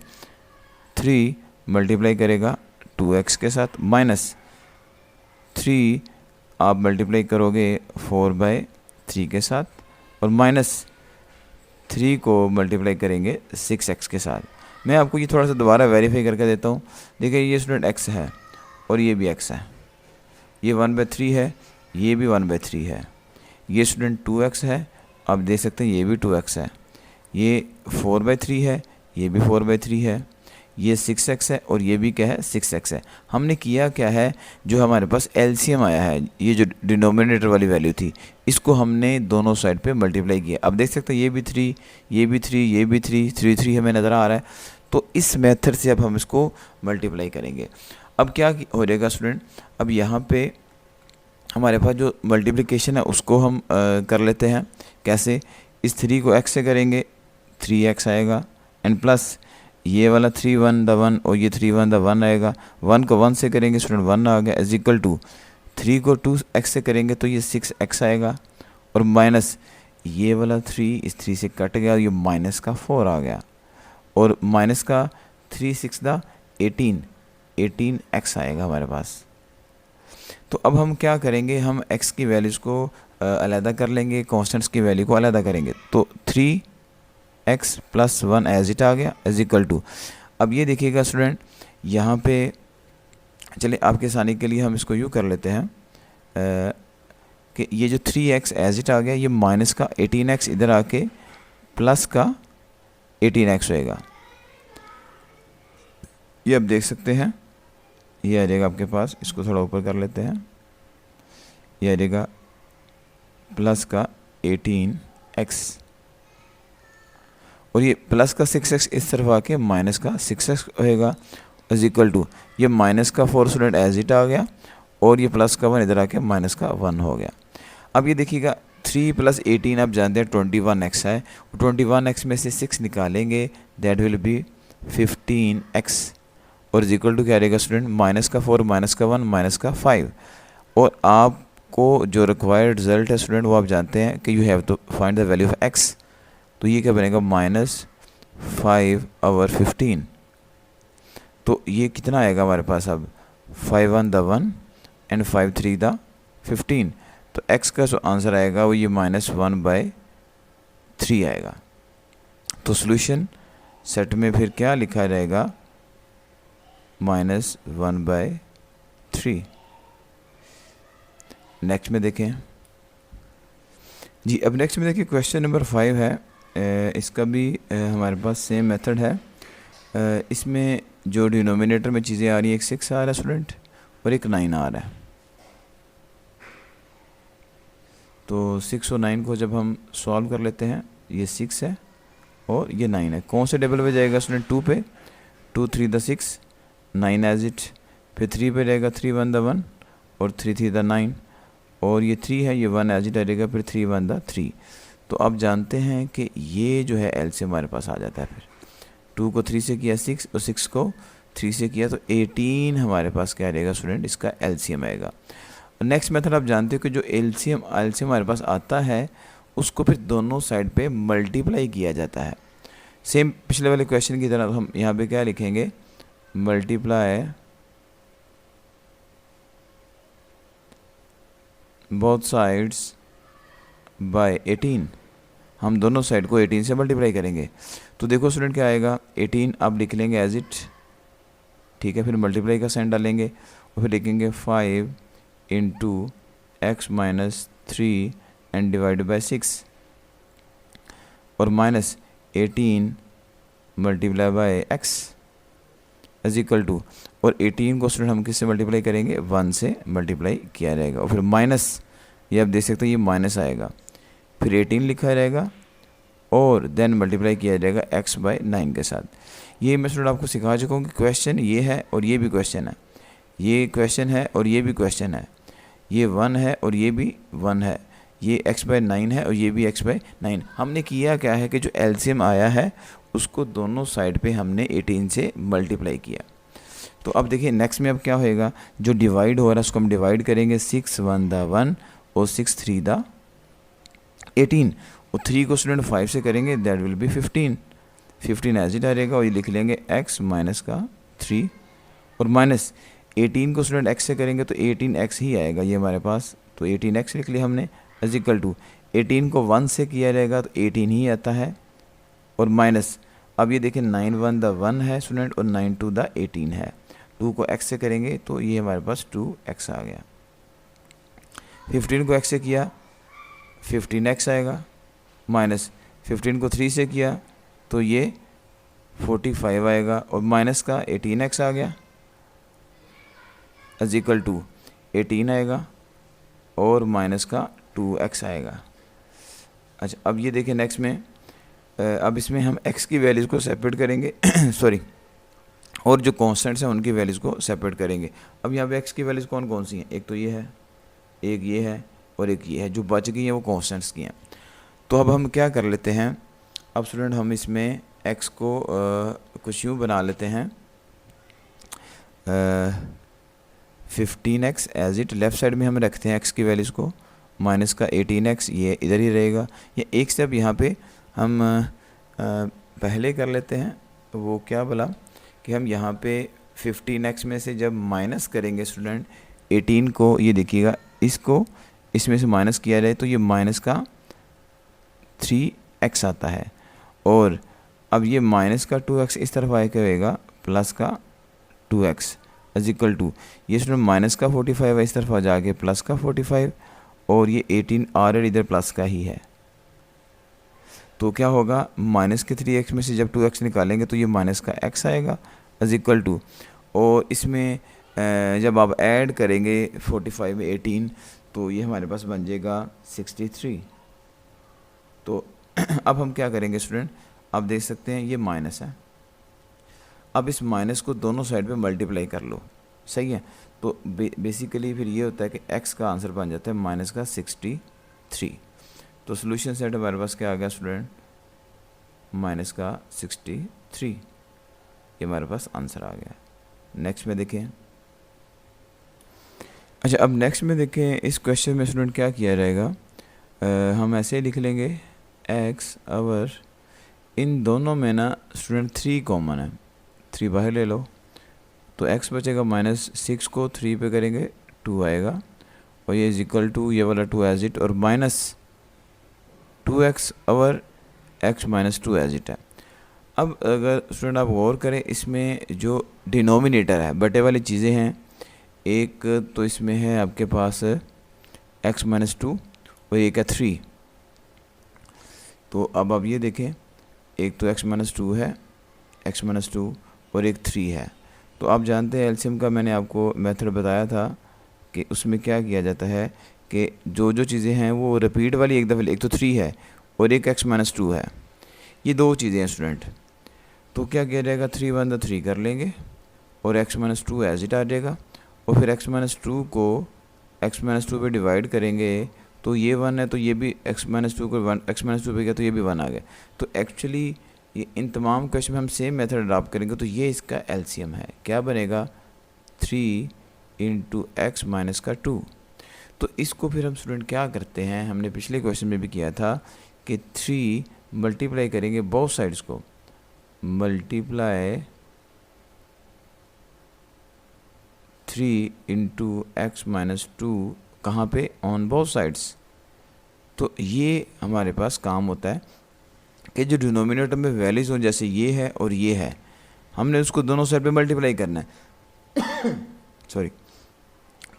3 मल्टीप्लाई करेगा 2x के साथ, माइनस 3 आप मल्टीप्लाई करोगे 4/3 के साथ, और माइनस 3 को मल्टीप्लाई करेंगे 6x के साथ। मैं आपको ये थोड़ा सा दोबारा वेरीफाई करके देता हूँ। देखिए ये स्टूडेंट x है और ये भी x है, ये 1/3 है, ये भी 1/3 है, ये स्टूडेंट 2x है, आप देख सकते हैं ये भी 2x है, ये 4/3 है, ये भी 4/3 है, ये 6x है, और ये भी क्या है 6x है। हमने किया क्या है, जो हमारे पास एलसीएम आया है, ये जो डिनोमिनेटर वाली वैल्यू थी, इसको हमने दोनों साइड पे मल्टीप्लाई किया। अब देख सकते हैं ये भी 3, ये भी 3, ये भी 3 हमें नज़र आ रहा है। तो इस मेथड से अब हम इसको मल्टीप्लाई करेंगे। अब क्या हो जाएगा स्टूडेंट? अब यहाँ पे हमारे पास जो मल्टीप्लिकेशन है उसको हम कर लेते हैं। कैसे? इस 3 को x से करेंगे 3x आएगा, एंड प्लस ये वाला 3 × 1 = 1, और ये 3 × 1 = 1 आएगा। 1 को 1 से करेंगे स्टूडेंट 1 आ गया, इज इक्वल टू 3 को 2x से करेंगे तो ये 6x आएगा, और माइनस ये वाला 3 इस 3 से कट गया, ये माइनस का 4 आ गया, और माइनस का 3 × 6 = 18x आएगा हमारे पास। तो अब हम क्या करेंगे? हम x की वैल्यूज़ को अलहदा कर लेंगे, कॉन्स्टेंट्स की वैल्यू को अलहदा करेंगे। तो 3x + 1 एज इट आ गया, इज इक्वल टू, अब ये देखिएगा स्टूडेंट, यहाँ पे चलिए आपके आसानी के लिए हम इसको यूँ कर लेते हैं कि ये जो 3x एज इट आ गया, ये माइनस का 18x इधर आके प्लस का 18x होएगा। ये आप देख सकते हैं, ये आ जाएगा आपके पास, इसको थोड़ा ऊपर कर लेते हैं, ये आ जाएगा प्लस का 18x, और ये प्लस का 6x इस तरफ आके माइनस का 6x होएगा, इज इक्वल टू ये माइनस का 4 स्टूडेंट एज इट आ गया, और ये प्लस का 1 इधर आके माइनस का 1 हो गया। अब ये देखिएगा 3 + 18 आप जानते हैं 21x है, 21x में से 6 निकालेंगे, दैट विल बी 15x, और इज इक्वल टू क्या रहेगा स्टूडेंट? माइनस का 4, माइनस का 1, माइनस का 5। और आपको जो रिक्वायर्ड रिजल्ट है स्टूडेंट वो आप जानते हैं कि you have to find the value of x। तो ये क्या बनेगा? -5/15। तो ये कितना आएगा हमारे पास? अब 5 × 1 = 1 एंड 5 × 3 = 15। तो x का जो आंसर आएगा वो ये -1/3 आएगा। तो सॉल्यूशन सेट में फिर क्या लिखा जाएगा? -1/3। नेक्स्ट में देखें, जी अब नेक्स्ट में देखिए क्वेश्चन नंबर 5 है। इसका भी हमारे पास सेम मेथड है। इसमें जो डिनोमिनेटर में चीज़ें आ रही हैं, एक 6 आ रहा है स्टूडेंट और एक 9 आ रहा है। तो 6 और 9 को जब हम सॉल्व कर लेते हैं, ये 6 है और ये 9 है। कौन से टेबल पे जाएगा स्टूडेंट? 2 पे। 2 3 द 6, 9 एज इट। फिर 3 पे रहेगा 3 1 द 1 और 3 3 द 9 और ये 3 है, ये 1 एज इट रहेगा, फिर 3 1 द 3। तो आप जानते हैं कि ये जो है एलसीएम हमारे पास आ जाता है। फिर 2 को 3 से किया 6 और 6 को 3 से किया तो 18 हमारे पास क्या रहेगा स्टूडेंट? इसका एलसीएम आएगा। नेक्स्ट मेथड आप जानते हो कि जो एलसीएम हमारे पास आता है उसको फिर दोनों साइड पे मल्टीप्लाई किया जाता है। सेम पिछले वाले क्वेश्चन की तरह हम यहाँ पे क्या लिखेंगे? Multiply both sides by 18। हम दोनों साइड को 18 से मल्टीप्लाई करेंगे। तो देखो स्टूडेंट क्या आएगा? 18 आप लिख लेंगे एज इट, ठीक है। फिर मल्टीप्लाई का साइन डालेंगे और फिर लिखेंगे 5 into x minus 3 and divide by 6 और minus 18 multiply by x is equal to, और 18 को स्टूडेंट हम किससे मल्टीप्लाई करेंगे? 1 से मल्टीप्लाई किया रहेगा और फिर माइनस, ये आप देख सकते हो ये माइनस आएगा, फिर 18 लिखा रहेगा और देन मल्टीप्लाई किया जाएगा x बाय 9 के साथ। ये मैं स्टूडेंट आपको सिखा चुका हूँ कि क्वेश्चन ये है और ये भी क्वेश्चन है, ये क्वेश्चन है और ये भी क्वेश्चन है, ये 1 है और ये भी 1 है, ये x बाय 9 है और ये भी x बाय 9। हमने किया क्या है कि जो एलसीएम आया है उसको दोनों साइड पे हमने 18 से मल्टीप्लाई किया। तो अब देखिए नेक्स्ट में अब क्या होएगा? जो डिवाइड हो रहा है उसको हम डिवाइड करेंगे, 6 1 द 1 और 6 3 द 18 और 3 को स्टूडेंट 5 से करेंगे, that will be 15। 15 as it रहेगा और ये लिख लेंगे x माइनस का 3 और माइनस 18 को स्टूडेंट x से करेंगे तो 18x ही आएगा ये हमारे पास। तो 18x लिख लिया हमने इज इक्वल टू 18 को 1 से किया रहेगा तो 18 ही आता है और माइनस, अब ये देखिए 9 1 द 1 है स्टूडेंट और 9 2 द 18 है। 2 को x से करेंगे तो ये हमारे पास 2x आ गया। 15 को x से किया 15x आएगा, माइनस 15 को 3 से किया तो ये 45 आएगा और माइनस का 18x आ गया इज इक्वल टू 18 आएगा और माइनस का 2x आएगा। अच्छा अब ये देखिए नेक्स्ट में अब इसमें हम x की वैल्यूज़ को सेपरेट करेंगे सॉरी, और जो कॉन्स्टेंट्स हैं उनकी वैल्यूज़ को सेपरेट करेंगे। अब यहाँ पे x की वैल्यूज़ कौन कौन सी हैं? एक तो ये है, एक ये है और एक ये है, जो बच गई हैं वो कॉन्स्टेंट्स की हैं। तो अब हम क्या कर लेते हैं? अब स्टूडेंट हम इसमें x को कुछ यूँ बना लेते हैं 15x as it, left side में हम रखते हैं x की वैल्यूज़ को, माइनस का 18x ये इधर ही रहेगा। ये एक स्टेप यहाँ पे हम पहले कर लेते हैं, वो क्या बोला कि हम यहाँ पे 15x में से जब माइनस करेंगे स्टूडेंट 18 को, ये देखिएगा इसको इसमें से माइनस किया जाए तो ये माइनस का 3x आता है और अब ये माइनस का 2x इस तरफ आए क्या होएगा? प्लस का 2x इज इक्वल टू, ये स्टूडेंट माइनस का 45 है इस तरफ आ जाके प्लस का 45 और ये 18 ऑलरेडी इधर प्लस का ही है। तो क्या होगा? माइनस के 3x में से जब 2x निकालेंगे तो ये माइनस का x आएगा इज इक्वल टू, और इसमें जब आप ऐड करेंगे 45 में 18 तो ये हमारे पास बन जाएगा 63। तो अब हम क्या करेंगे स्टूडेंट? आप देख सकते हैं ये माइनस है, अब इस माइनस को दोनों साइड पे मल्टीप्लाई कर लो, सही है। तो बेसिकली फिर ये होता है कि x का आंसर बन जाता है माइनस का 63। तो सोल्यूशन सेट हमारे पास क्या आ गया स्टूडेंट? माइनस का 63, ये हमारे पास आंसर आ गया। नेक्स्ट में देखें। अच्छा अब नेक्स्ट में देखें, इस क्वेश्चन में स्टूडेंट क्या किया जाएगा? हम ऐसे ही लिख लेंगे x आवर, इन दोनों में ना स्टूडेंट 3 कॉमन है, 3 बाहर ले लो तो x बचेगा माइनस 6 को 3 पे करेंगे 2 आएगा और ये इज इक्वल टू ये वाला 2 एज इट और minus 2x over x minus 2 as it है। अब अगर स्टूडेंट आप गौर करें, इसमें जो डिनोमिनेटर है बटे वाली चीज़ें हैं, एक तो इसमें है आपके पास x माइनस 2 और एक है 3, तो अब आप ये देखें, एक तो x-2 है, x-2 और एक 3 है। तो आप जानते हैं एलसीएम का मैंने आपको मेथड बताया था कि उसमें क्या किया जाता है कि जो जो चीज़ें हैं वो रिपीट वाली एक दफ़ा, एक तो 3 है और एक x-2 है, ये दो चीज़ें हैं स्टूडेंट। तो क्या किया जाएगा, 3 1 3 कर लेंगे और x-2 एज इट आ जाएगा, और फिर x-2 को x-2 पे डिवाइड करेंगे तो ये 1 है, तो ये भी x-2 को 1 x-2 पे गया तो ये भी 1 आ गया। तो एक्चुअली ये इन तमाम क्वेश्चन में हम सेम मेथड अडॉप्ट करेंगे तो ये इसका एलसीएम है, क्या बनेगा 3 इंटू x माइनस का 2। तो इसको फिर हम स्टूडेंट क्या करते हैं, हमने पिछले क्वेश्चन में भी किया था कि 3 मल्टीप्लाई करेंगे बोथ साइड्स को, मल्टीप्लाई 3 इंटू x माइनस 2 कहाँ पे, ऑन बोथ साइड्स। तो ये हमारे पास काम होता है कि जो डिनोमिनेटर में वैल्यूज हो, जैसे ये है और ये है, हमने उसको दोनों साइड पे मल्टीप्लाई करना है सॉरी।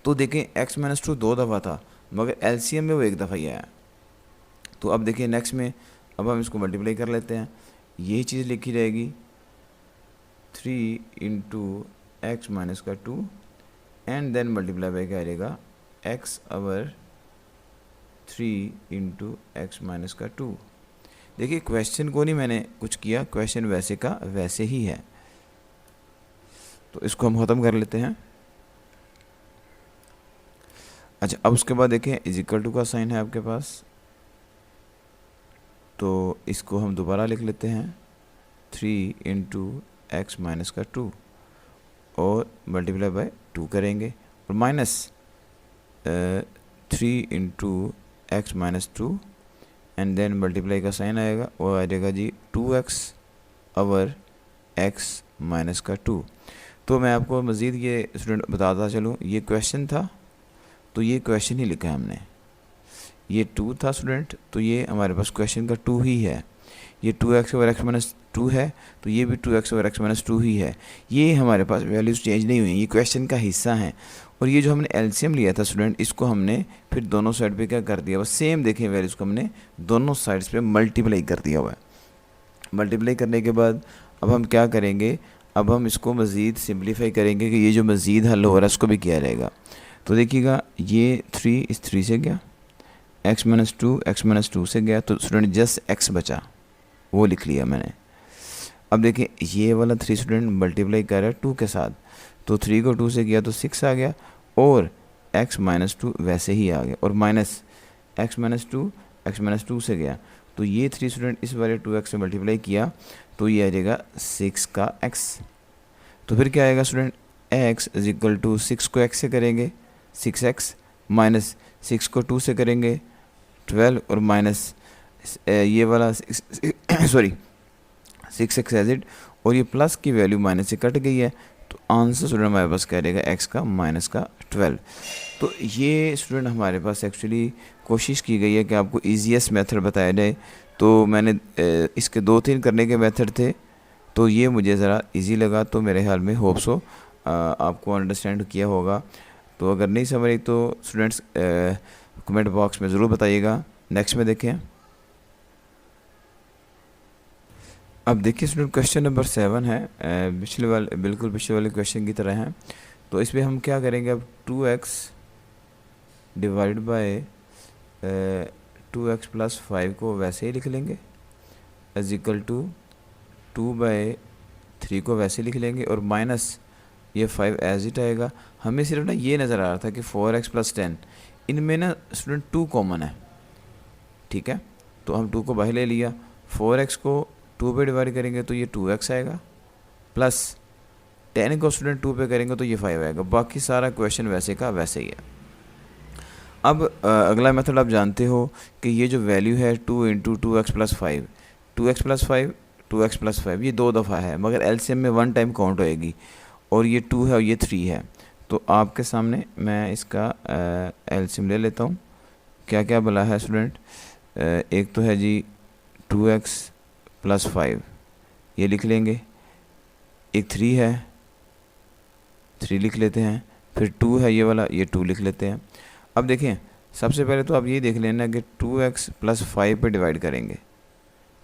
तो देखें x-2 दो दफ़ा था मगर एलसीएम में वो एक दफ़ा ही आया। तो अब देखिए नेक्स्ट में अब हम इसको मल्टीप्लाई कर लेते हैं, यही चीज़ लिखी रहेगी 3 इंटू x माइनस का 2 एंड देन मल्टीप्लाई बाई क्या रहेगा x अवर 3 इंटू एक्स माइनस का 2। देखिए क्वेश्चन को नहीं मैंने कुछ किया, क्वेश्चन वैसे का वैसे ही है। तो इसको हम ख़त्म कर लेते हैं। अच्छा, अब उसके बाद देखें इज इक्वल टू का साइन है आपके पास, तो इसको हम दोबारा लिख लेते हैं 3 इंटू एक्स माइनस का 2 और मल्टीप्लाई बाय 2 करेंगे और minus 3 into x minus 2 and then multiply का साइन आएगा और आ जाएगा जी 2x अवर x माइनस का 2। तो मैं आपको मज़ीद ये स्टूडेंट बताता चलूँ, ये क्वेश्चन था तो ये क्वेश्चन ही लिखा है हमने, ये 2 था स्टूडेंट, तो ये हमारे पास क्वेश्चन का 2 ही है। ये 2x ओवर x माइनस 2 है तो ये भी 2x ओवर x माइनस 2 ही है। ये हमारे पास वैल्यूज़ चेंज नहीं हुई, ये क्वेश्चन का हिस्सा है। और ये जो हमने एलसीएम लिया था स्टूडेंट, इसको हमने फिर दोनों साइड पे क्या कर दिया, बस सेम देखें वैल्यूज़ को हमने दोनों साइड्स पे मल्टीप्लाई कर दिया हुआ है। मल्टीप्लाई करने के बाद अब हम क्या करेंगे, अब हम इसको मज़ीद सिंप्लीफाई करेंगे कि ये जो मज़ीद हल हो रहा है उसको भी किया जाएगा। तो देखिएगा ये 3 इस 3 से गया, x माइनस 2 से गया, तो स्टूडेंट जस्ट x बचा, वो लिख लिया मैंने। अब देखिए ये वाला 3 स्टूडेंट मल्टीप्लाई कर रहा है 2 के साथ, तो 3 को 2 से किया तो 6 आ गया और x माइनस 2 वैसे ही आ गया और माइनस x माइनस 2 से गया, तो ये 3 स्टूडेंट इस वाले 2x से मल्टीप्लाई किया तो ये आ जाएगा 6 का x। तो फिर क्या आएगा student, x is equal to 6 को x से करेंगे 6x माइनस 6 को 2 से करेंगे 12 और माइनस ये वाला 6x एज इट, और ये प्लस की वैल्यू माइनस से कट गई है, तो आंसर स्टूडेंट हमारे पास क्या रहेगा x का माइनस का 12। तो ये स्टूडेंट हमारे पास एक्चुअली कोशिश की गई है कि आपको ईजीएस्ट मेथड बताया जाए। तो मैंने इसके 2-3 करने के मेथड थे, तो ये मुझे ज़रा इजी लगा, तो मेरे ख्याल में होप्स हो आपको अंडरस्टैंड किया होगा। तो अगर नहीं समझ रही तो स्टूडेंट्स कमेंट बॉक्स में ज़रूर बताइएगा। नेक्स्ट में देखें, अब देखिए स्टूडेंट क्वेश्चन नंबर 7 है, बिल्कुल पिछले वाले क्वेश्चन की तरह है। तो इसमें हम क्या करेंगे, अब 2x divide by 2x plus 5 को वैसे ही लिख लेंगे इज इक्वल टू 2/3 को वैसे लिख लेंगे और माइनस ये 5 एज इट आएगा। हमें सिर्फ ना ये नज़र आ रहा था कि 4x प्लस 10, इनमें ना स्टूडेंट 2 कॉमन है, ठीक है। तो हम 2 को बाहर ले लिया, 4x को 2 पे डिवाइड करेंगे तो ये 2x आएगा, प्लस 10 को स्टूडेंट 2 पे करेंगे तो ये 5 आएगा। बाकी सारा क्वेश्चन वैसे का वैसे ही है। अब अगला मेथड आप जानते हो कि ये जो वैल्यू है 2 into 2x plus 5, 2x plus 5 ये 2 दफ़ा है मगर एलसीएम में 1 टाइम काउंट होएगी, और ये 2 है और ये 3 है। तो आपके सामने मैं इसका एलसीएम ले लेता हूँ। क्या क्या बोला है स्टूडेंट, एक तो है जी 2x प्लस 5 ये लिख लेंगे, एक 3 है 3 लिख लेते हैं, फिर 2 है ये वाला, ये 2 लिख लेते हैं। अब देखें सबसे पहले तो आप ये देख लेना कि 2x प्लस 5 पे डिवाइड करेंगे,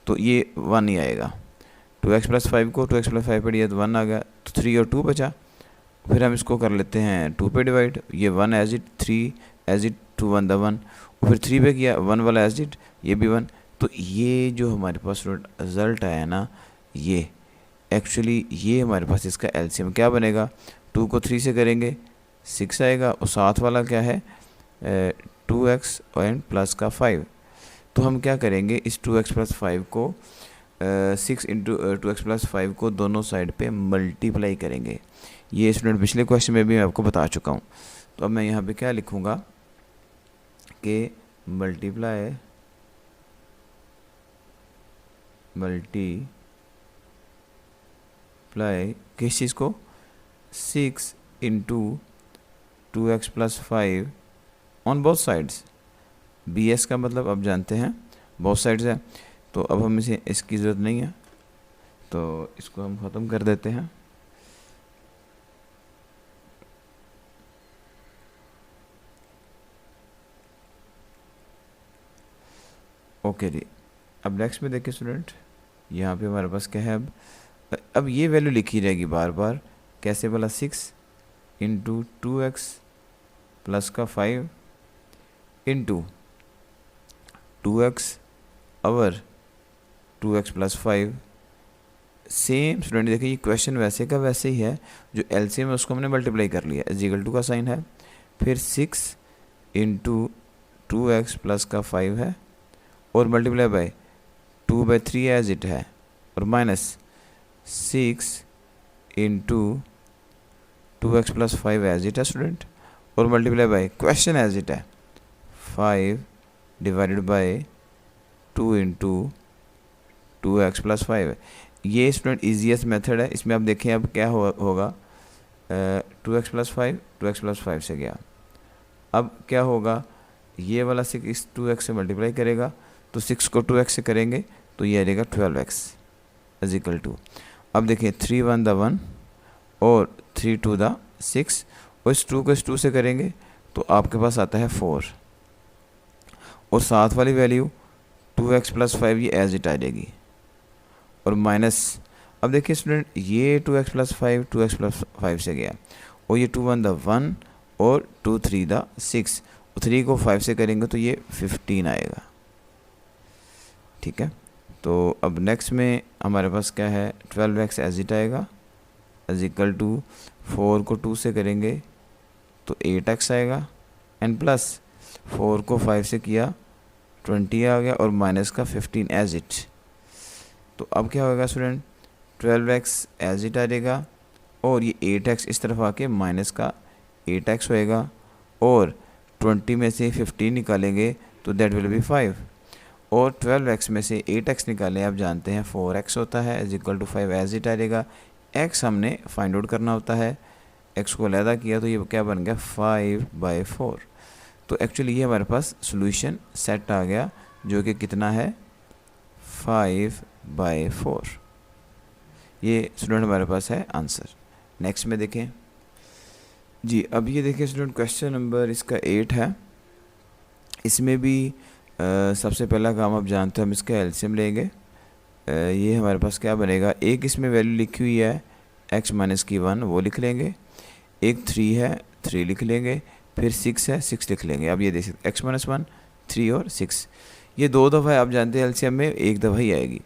तो ये 1 ही आएगा। 2x प्लस 5 को 2x प्लस 5 पे दिया तो 1 आ गया, तो 3 और 2 बचा। फिर हम इसको कर लेते हैं 2 पे डिवाइड, ये 1 as it, 3 as it, 2 1 the 1, और फिर 3 पे किया 1 वाला एज इट, ये भी 1। तो ये जो हमारे पास रिजल्ट आया ना, ये एक्चुअली ये हमारे पास इसका एलसीएम क्या बनेगा, 2 को 3 से करेंगे 6 आएगा, और साथ वाला क्या है 2x एंड प्लस का 5। तो हम क्या करेंगे, इस 2x प्लस 5 को 6 इंटू 2x प्लस 5 को दोनों साइड पे मल्टीप्लाई करेंगे। ये स्टूडेंट पिछले क्वेश्चन में भी मैं आपको बता चुका हूँ। तो अब मैं यहाँ पे क्या लिखूँगा कि मल्टीप्लाई किस चीज़ को, 6 into 2x plus 5 on both sides. bs का मतलब अब जानते हैं बोथ साइड्स है, तो अब हम इसे इसकी ज़रूरत नहीं है, तो इसको हम ख़त्म कर देते हैं। ओके जी, अब नेक्स्ट में देखिए स्टूडेंट, यहाँ पे हमारे पास क्या है, अब ये वैल्यू लिखी रहेगी बार बार, कैसे वाला 6 इंटू 2x प्लस का 5 इंटू 2x और 2x प्लस 5। सेम स्टूडेंट देखिए, ये क्वेश्चन वैसे का वैसे ही है, जो एलसीएम है उसको हमने मल्टीप्लाई कर लिया, इज इक्वल टू का साइन है, फिर 6 इंटू 2x प्लस का 5 है, और मल्टीप्लाई बाय 2/3 एज इट है, और minus 6 into 2x plus 5 as it है स्टूडेंट, और multiply by question as it है 5 divided by 2 into 2x plus 5। ये स्टूडेंट ईजीएस्ट मेथड है। इसमें आप देखें अब क्या होगा, 2x प्लस 5 2x प्लस 5 से गया, अब क्या होगा, ये वाला 6 इस 2x से मल्टीप्लाई करेगा, तो 6 को 2x से करेंगे तो ये आ जाएगा 12x इज इक्वल टू, अब देखिए 3 1 द 1 और 3 2 द 6, और इस 2 को इस 2 से करेंगे तो आपके पास आता है 4, और साथ वाली वैल्यू 2x प्लस 5 ये एज इट आ जाएगी, और माइनस, अब देखिए स्टूडेंट ये 2x प्लस 5 2x प्लस 5 से गया, और ये 2 1 द 1 और 2 3 द 6, 3 को 5 से करेंगे तो ये 15 आएगा। ठीक है, तो अब नेक्स्ट में हमारे पास क्या है, 12x एज इट आएगा इज इक्वल टू 4 को 2 से करेंगे तो 8x आएगा, एंड प्लस 4 को 5 से किया 20 आ गया, और माइनस का 15 एज इट। तो अब क्या होगा स्टूडेंट, 12x एज इट आ जाएगा, और ये 8x इस तरफ आके माइनस का 8x होएगा, और 20 में से 15 निकालेंगे तो दैट विल बी 5, और 12x में से 8x निकालें, आप जानते हैं 4x होता है is equal to 5 as it आ जाएगा। x हमने फाइंड आउट करना होता है, x को अलहदा किया तो ये क्या बन गया 5/4। तो एक्चुअली ये हमारे पास सॉल्यूशन सेट आ गया, जो कि कितना है 5/4। ये स्टूडेंट हमारे पास है आंसर। नेक्स्ट में देखें जी, अब ये देखिए स्टूडेंट क्वेश्चन नंबर इसका 8 है। इसमें भी सबसे पहला काम आप जानते हैं, हम इसका एलसीएम लेंगे। ये हमारे पास क्या बनेगा, एक इसमें वैल्यू लिखी हुई है x माइनस की 1 वो लिख लेंगे, एक 3 है 3 लिख लेंगे, फिर 6 है 6 लिख लेंगे। अब ये देख सकते x माइनस 1 3 और 6, ये 2 दफ़ा आप जानते हैं एलसीएम में 1 दफ़ा ही आएगी।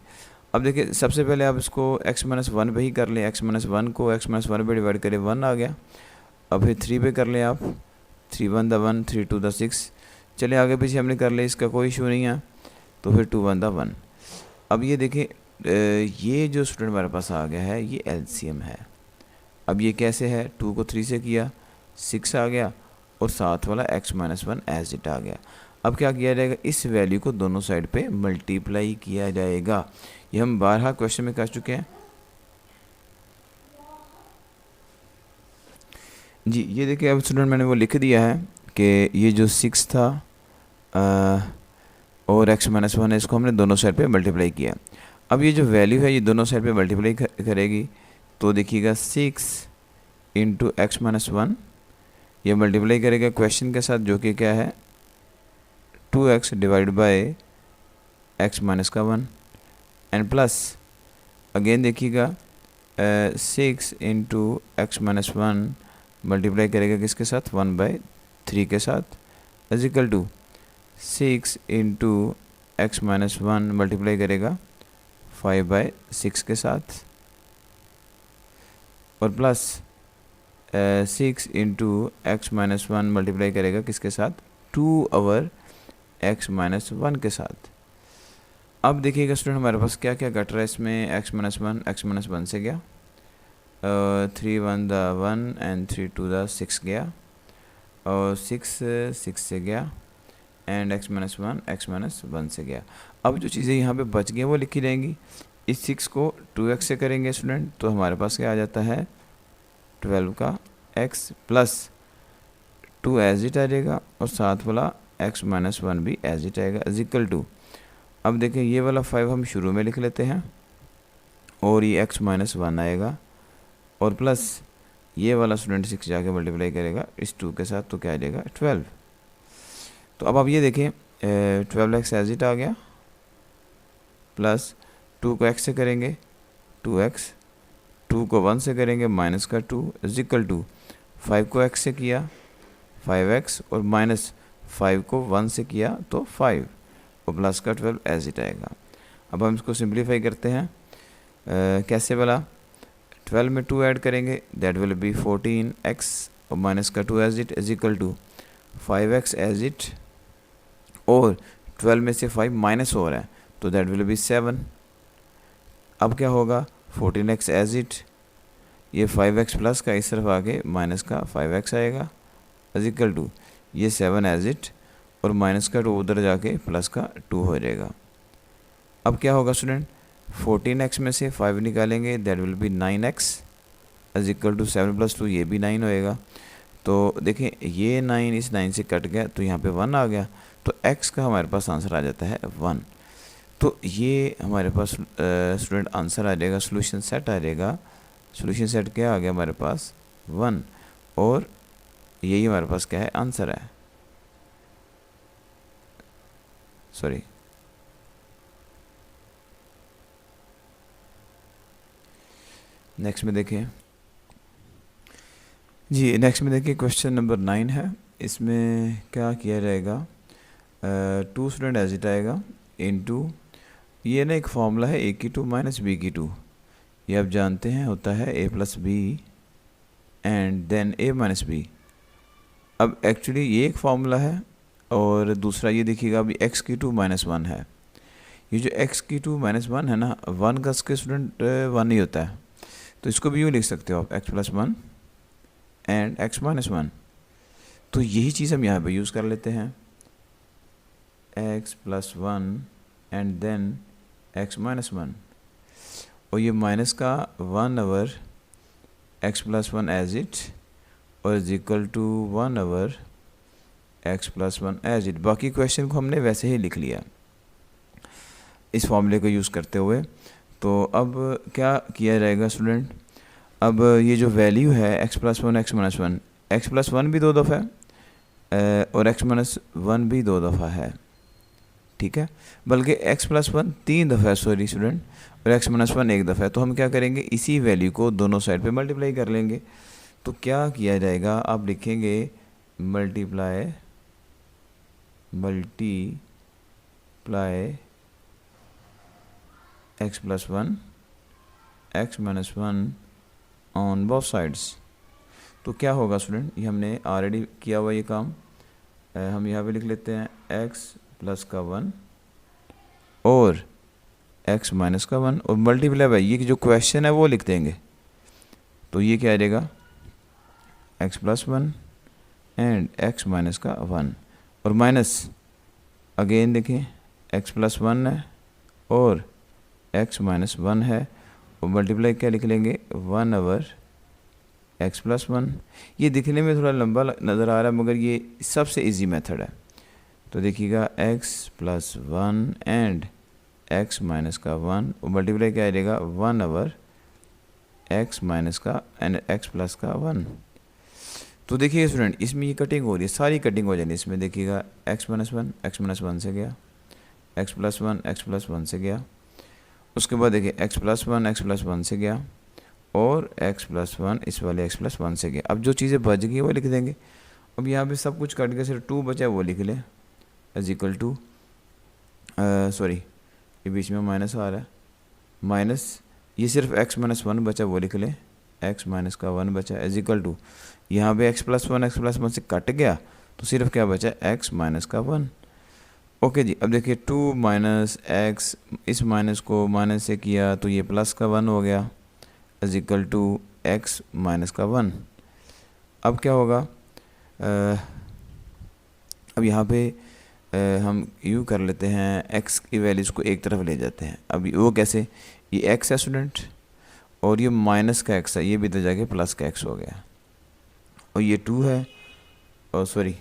अब देखिए सबसे पहले आप इसको x माइनस 1 पे ही कर लें, x माइनस 1 को x माइनस 1 पे डिवाइड करें 1 आ गया। अब फिर 3 पे कर लें आप, 3 1 द 1 3 2 द 6, चले आगे पीछे हमने कर लिया, इसका कोई इशू नहीं है, तो फिर 2 1 द 1। अब ये देखें ये जो स्टूडेंट हमारे पास आ गया है ये एलसीएम है। अब ये कैसे है, 2 को 3 से किया 6 आ गया, और साथ वाला x माइनस 1 एज इट आ गया। अब क्या किया जाएगा, इस वैल्यू को दोनों साइड पे मल्टीप्लाई किया जाएगा। ये हम 12 क्वेश्चन में कर चुके हैं जी। ये देखिए अब स्टूडेंट मैंने वो लिख दिया है कि ये जो 6 था और x माइनस 1 है, इसको हमने दोनों साइड पे मल्टीप्लाई किया। अब ये जो वैल्यू है ये दोनों साइड पे मल्टीप्लाई करेगी, तो देखिएगा 6 इंटू एक्स माइनस 1 ये मल्टीप्लाई करेगा क्वेश्चन के साथ, जो कि क्या है 2x divide by x minus का 1, एंड प्लस अगेन देखिएगा 6 into x minus one multiply करेगा किसके साथ 1/3 के साथ is equal to 6 into x minus one multiply करेगा 5/6 के साथ और plus 6 into x minus one multiply करेगा किसके साथ 2/x-1 के साथ। अब देखिएगा स्टूडेंट हमारे पास क्या क्या घट रहा है इसमें, x-1 से गया, 3 1 द 1 एंड 3 2 द 6 गया और 6 से गया एंड x-1 से गया। अब जो चीज़ें यहाँ पे बच गई वो लिखी रहेंगी। इस 6 को 2x से करेंगे स्टूडेंट तो हमारे पास क्या आ जाता है 12 का x प्लस 2 एज इट आ जाएगा और साथ वाला x-1 भी एज इट आएगा इज इक्वल टू, अब देखें ये वाला 5 हम शुरू में लिख लेते हैं और ये x-1 आएगा और प्लस ये वाला स्टूडेंट 6 जाके मल्टीप्लाई करेगा इस 2 के साथ तो क्या आ जाएगा 12। तो अब आप ये देखें 12x एज इट आ गया प्लस 2 को x से करेंगे 2x, 2 को 1 से करेंगे माइनस का 2 इज इक्वल टू 5 को x से किया 5x और माइनस 5 को 1 से किया तो 5 और प्लस का 12 एज इट आएगा। अब हम इसको सिंप्लीफाई करते हैं कैसे वाला 12 में 2 ऐड करेंगे दैट विल बी 14x और माइनस का 2 as it is equal to 5x as it और 12 में से 5 माइनस हो रहा है तो दैट विल बी 7। अब क्या होगा 14x एज इट, ये 5x प्लस का इस तरफ आके माइनस का 5x आएगा इज इक्वल टू ये 7 एज इट और माइनस का 2 उधर जाके प्लस का 2 हो जाएगा। अब क्या होगा स्टूडेंट 14x में से 5 निकालेंगे that will be 9x is equal to 7 plus 2 ये भी 9 होएगा। तो देखें ये 9 इस 9 से कट गया तो यहाँ पे 1 आ गया तो x का हमारे पास आंसर आ जाता है 1। तो ये हमारे पास स्टूडेंट आंसर आ जाएगा, सोल्यूशन सेट आ जाएगा। सोल्यूशन सेट क्या आ गया हमारे पास 1 और यही हमारे पास क्या है आंसर है, सॉरी नेक्स्ट में देखें जी, नेक्स्ट में देखिए क्वेश्चन नंबर 9 है। इसमें क्या किया जाएगा 2 स्टूडेंट एज इट आएगा इनटू ये ना एक फॉर्मूला है a की 2 माइनस b की 2, ये आप जानते हैं होता है a plus B and then a minus B. अब एक्चुअली ये एक फार्मूला है और दूसरा ये देखिएगा अभी x की 2 माइनस 1 है। ये जो x की 2 माइनस 1 है ना 1 का इसके स्टूडेंट 1 ही होता है तो इसको भी यूँ लिख सकते हो आप x plus 1 and x minus 1। तो यही चीज़ हम यहाँ पे यूज़ कर लेते हैं x plus 1 and then x minus 1 और ये माइनस का 1 over x plus 1 as it और is equal to 1 over x plus 1 as it. बाकी क्वेश्चन को हमने वैसे ही लिख लिया इस फॉर्मूले को यूज़ करते हुए। तो अब क्या किया जाएगा स्टूडेंट, अब ये जो वैल्यू है x plus 1 x minus 1, x plus 1 भी 2 दफ़ा है और x माइनस 1 भी 2 दफ़ा है, ठीक है, बल्कि x प्लस 1 3 दफ़ा है सॉरी स्टूडेंट और x माइनस 1 1 दफ़ा है। तो हम क्या करेंगे इसी वैल्यू को दोनों साइड पे मल्टीप्लाई कर लेंगे। तो क्या किया जाएगा आप लिखेंगे multiply x plus 1 x minus 1 on both sides. तो क्या होगा स्टूडेंट, ये हमने ऑलरेडी किया हुआ ये काम, हम यहाँ पे लिख लेते हैं x प्लस का 1 और x माइनस का 1 और मल्टीप्लाई बाई ये जो क्वेश्चन है वो लिख देंगे। तो ये क्या आ जाएगा x plus 1 and x minus का 1 और माइनस अगेन देखें x प्लस 1 है और x माइनस 1 है और मल्टीप्लाई क्या लिख लेंगे 1 ओवर x प्लस 1। ये दिखने में थोड़ा लंबा नज़र आ रहा है मगर ये सबसे इजी मेथड है। तो देखिएगा x plus 1 and x minus का 1 और मल्टीप्लाई क्या आ जाएगा 1 ओवर x माइनस का एंड x प्लस का 1। तो देखिए स्टूडेंट इसमें ये कटिंग हो रही है, सारी कटिंग हो जाएगी इसमें। देखिएगा x माइनस 1 से गया, x प्लस 1 से गया उसके बाद देखिए x प्लस वन से गया और x प्लस वन इस वाले x प्लस वन से गया। अब जो चीज़ें बच गई वो लिख देंगे। अब यहाँ पे सब कुछ कट के सिर्फ 2 बचा है वो लिख लें इज इक्वल टू सॉरी ये बीच में माइनस आ रहा है, माइनस ये सिर्फ x माइनस वन बचा वो लिख लें, x माइनस का वन बचा इज इक्वल टू यहाँ पे x प्लस वन से कट गया तो सिर्फ क्या बचा x माइनस का वन। ओके जी, अब देखिए 2 माइनस एक्स, इस माइनस को माइनस से किया तो ये प्लस का वन हो गया is equal to x minus का वन। अब क्या होगा, अब यहाँ पे हम यूँ कर लेते हैं x की वैल्यूज़ को एक तरफ ले जाते हैं। अब वो कैसे, ये x है स्टूडेंट और ये माइनस का x है, ये भी तो जाके प्लस का x हो गया और ये 2 है और सॉरी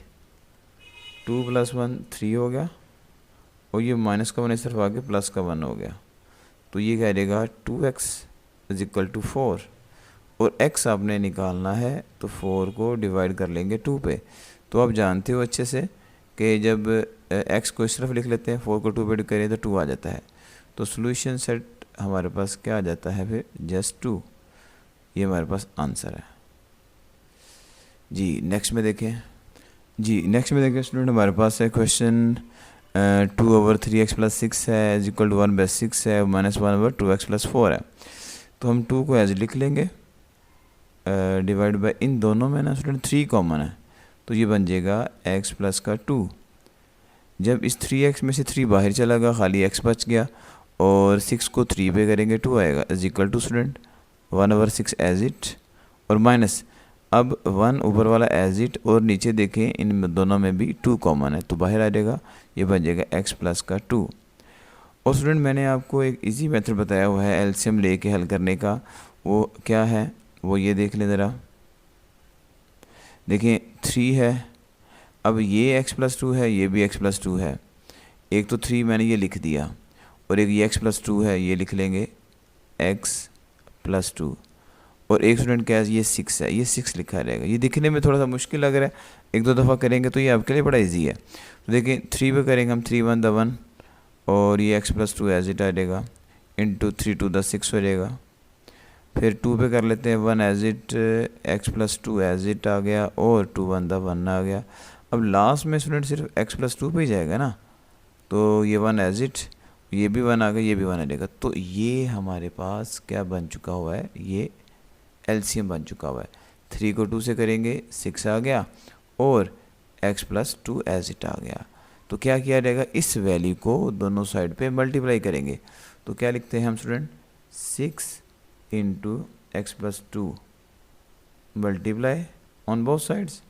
2 प्लस वन 3 हो गया और ये माइनस का वन इस तरफ आके प्लस का वन हो गया तो ये कह देगा 2x इज इक्वल टू 4 और x आपने निकालना है तो 4 को डिवाइड कर लेंगे 2 पे। तो आप जानते हो अच्छे से कि जब x को इस तरफ लिख लेते हैं 4 को 2 पे करें तो 2 आ जाता है। तो सॉल्यूशन सेट हमारे पास क्या आ जाता है फिर, जस्ट 2। ये हमारे पास आंसर है जी। नेक्स्ट में देखें जी, नेक्स्ट में देखें स्टूडेंट हमारे पास है क्वेश्चन 2/3x प्लस 6 है इज इक्वल टू 1/6 है माइनस 1/2x प्लस 4 है। तो हम 2 को एज लिख लेंगे डिवाइड बाय, इन दोनों में ना स्टूडेंट 3 कॉमन है तो ये बन जाएगा x प्लस का 2। जब इस 3x में से 3 बाहर चला गया खाली x बच गया और 6 को 3 पे करेंगे 2 आएगा is equal to student 1/6 as it और माइनस, अब 1 ऊपर वाला एज इट और नीचे देखें इन दोनों में भी 2 कॉमन है तो बाहर आ जाएगा, ये बन जाएगा x प्लस का 2। और स्टूडेंट मैंने आपको एक इजी मेथड बताया हुआ है एलसीएम लेके हल करने का, वो क्या है वो ये देख लें ज़रा। देखिए 3 है, अब ये x प्लस 2 है, ये भी x प्लस 2 है। एक तो 3 मैंने ये लिख दिया और एक ये x प्लस 2 है, ये लिख लेंगे x प्लस 2 और एक स्टूडेंट क्या है, ये 6 है, ये 6 लिखा रहेगा। ये दिखने में थोड़ा सा मुश्किल लग रहा है, एक दो दफ़ा करेंगे तो ये आपके लिए बड़ा इजी है। तो देखिए 3 पे करेंगे हम 3 1 द 1 और ये x प्लस 2 एज इट आ जाएगा इंटू 3 2 द 6 हो जाएगा। फिर 2 पे कर लेते हैं 1 as it, x plus 2 as it आ गया और 2 1 द 1 आ गया। अब लास्ट में स्टूडेंट सिर्फ x प्लस 2 पे ही जाएगा ना, तो ये 1 एज इट, ये भी 1 आ गया, ये भी 1 आ जाएगा। तो ये हमारे पास क्या बन चुका हुआ है, ये एलसीएम बन चुका हुआ है। 3 को 2 से करेंगे 6 आ गया और x प्लस 2 एज इट आ गया। तो क्या किया जाएगा, इस वैल्यू को दोनों साइड पे मल्टीप्लाई करेंगे। तो क्या लिखते हैं हम student, 6 into x plus 2 multiply on both sides,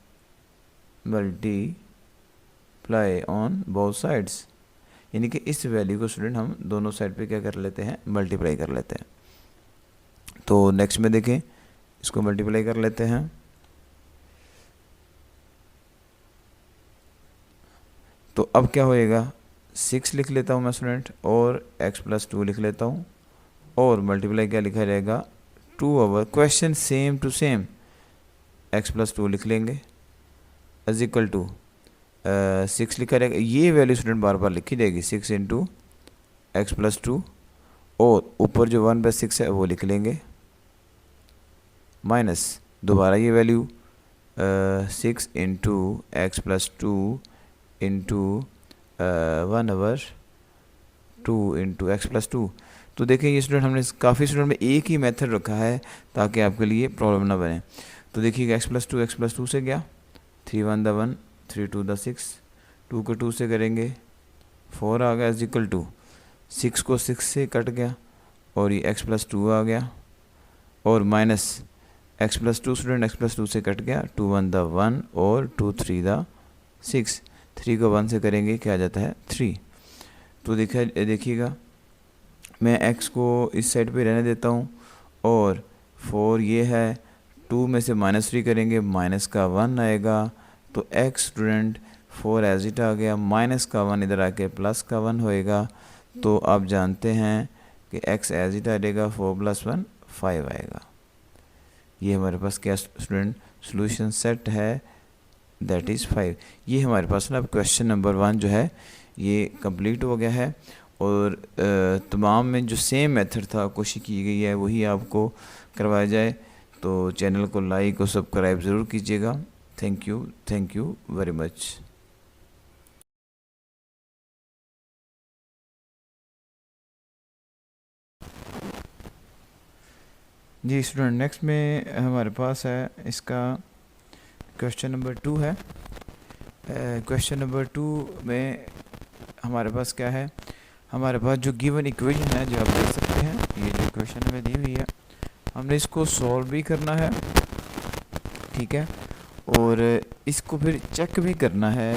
multiply on both sides, यानी कि इस वैल्यू को स्टूडेंट हम दोनों साइड पे क्या कर लेते हैं, मल्टीप्लाई कर लेते हैं। तो नेक्स्ट में देखें, इसको मल्टीप्लाई कर लेते हैं। तो अब क्या होएगा, 6 लिख लेता हूँ मैं स्टूडेंट और x प्लस 2 लिख लेता हूँ और मल्टीप्लाई क्या लिखा जाएगा, 2 question same to same x plus 2 लिख लेंगे इज इक्वल टू 6 लिखा रहेगा। ये वैल्यू स्टूडेंट बार बार लिखी जाएगी, 6 इंटू एक्स प्लस 2 और ऊपर जो 1/6 है वो लिख लेंगे माइनस दोबारा ये value 6 into x plus 2 into 1/2 into x plus 2। तो देखें ये स्टूडेंट हमने काफ़ी स्टूडेंट में एक ही मेथड रखा है ताकि आपके लिए प्रॉब्लम ना बने। तो देखिएगा एक्स प्लस 2 से गया, 3 1 द 1 3 2 द 6, 2 को 2 से करेंगे 4 आ गया इज इक्वल टू 6 को 6 से कट गया और ये x प्लस 2 आ गया और minus x plus 2 student x plus 2 से कट गया, 2 1 द 1 और 2 3 द 6, 3 को 1 से करेंगे क्या आ जाता है 3। तो देखिएगा मैं x को इस साइड पे रहने देता हूँ और 4 ये है, 2 में से -3 करेंगे माइनस का 1 आएगा तो x स्टूडेंट 4 एज इट आ गया, माइनस का 1 इधर आके प्लस का 1 होएगा। तो आप जानते हैं कि x एज इट आ जाएगा, 4 + 1 5 आएगा। ये हमारे पास क्या स्टूडेंट सॉल्यूशन सेट है, दैट इज़ 5। ये हमारे पास ना अब क्वेश्चन नंबर 1 जो है ये कंप्लीट हो गया है और तमाम में जो सेम मेथड था कोशिश की गई है वही आपको करवाया जाए। तो चैनल को लाइक और सब्सक्राइब ज़रूर कीजिएगा। Thank you very much. जी स्टूडेंट, नेक्स्ट में हमारे पास है इसका क्वेश्चन नंबर 2 है। क्वेश्चन नंबर 2 में हमारे पास क्या है, हमारे पास जो गिवन इक्वेशन है जो आप देख सकते हैं, ये जो इक्वेशन हमें दी हुई है हमने इसको सॉल्व भी करना है, ठीक है, और इसको फिर चेक भी करना है।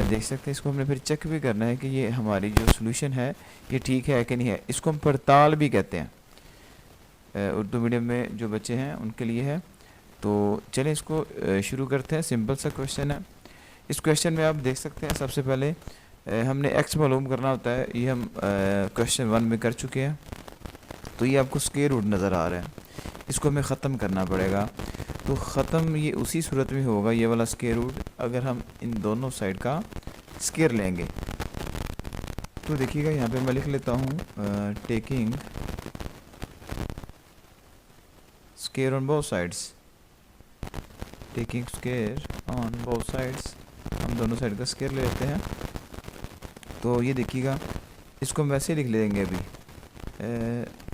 देख सकते हैं इसको हमने फिर चेक भी करना है कि ये हमारी जो सोल्यूशन है ये ठीक है कि नहीं है। इसको हम पड़ताल भी कहते हैं, उर्दू मीडियम में जो बच्चे हैं उनके लिए है। तो चलें इसको शुरू करते हैं। सिंपल सा क्वेश्चन है। इस क्वेश्चन में आप देख सकते हैं सबसे पहले हमने x मालूम करना होता है, ये हम क्वेश्चन 1 में कर चुके हैं। तो ये आपको स्क्वायर रूट नज़र आ रहा है, इसको हमें ख़त्म करना पड़ेगा। तो ख़त्म ये उसी सूरत में होगा, ये वाला स्क्वायर रूट, अगर हम इन दोनों साइड का स्क्वायर लेंगे। तो देखिएगा यहाँ पे मैं लिख लेता हूँ taking square on both sides, taking square on both sides, हम दोनों साइड का स्क्वायर ले लेते हैं। तो ये देखिएगा इसको हम वैसे लिख लेंगे अभी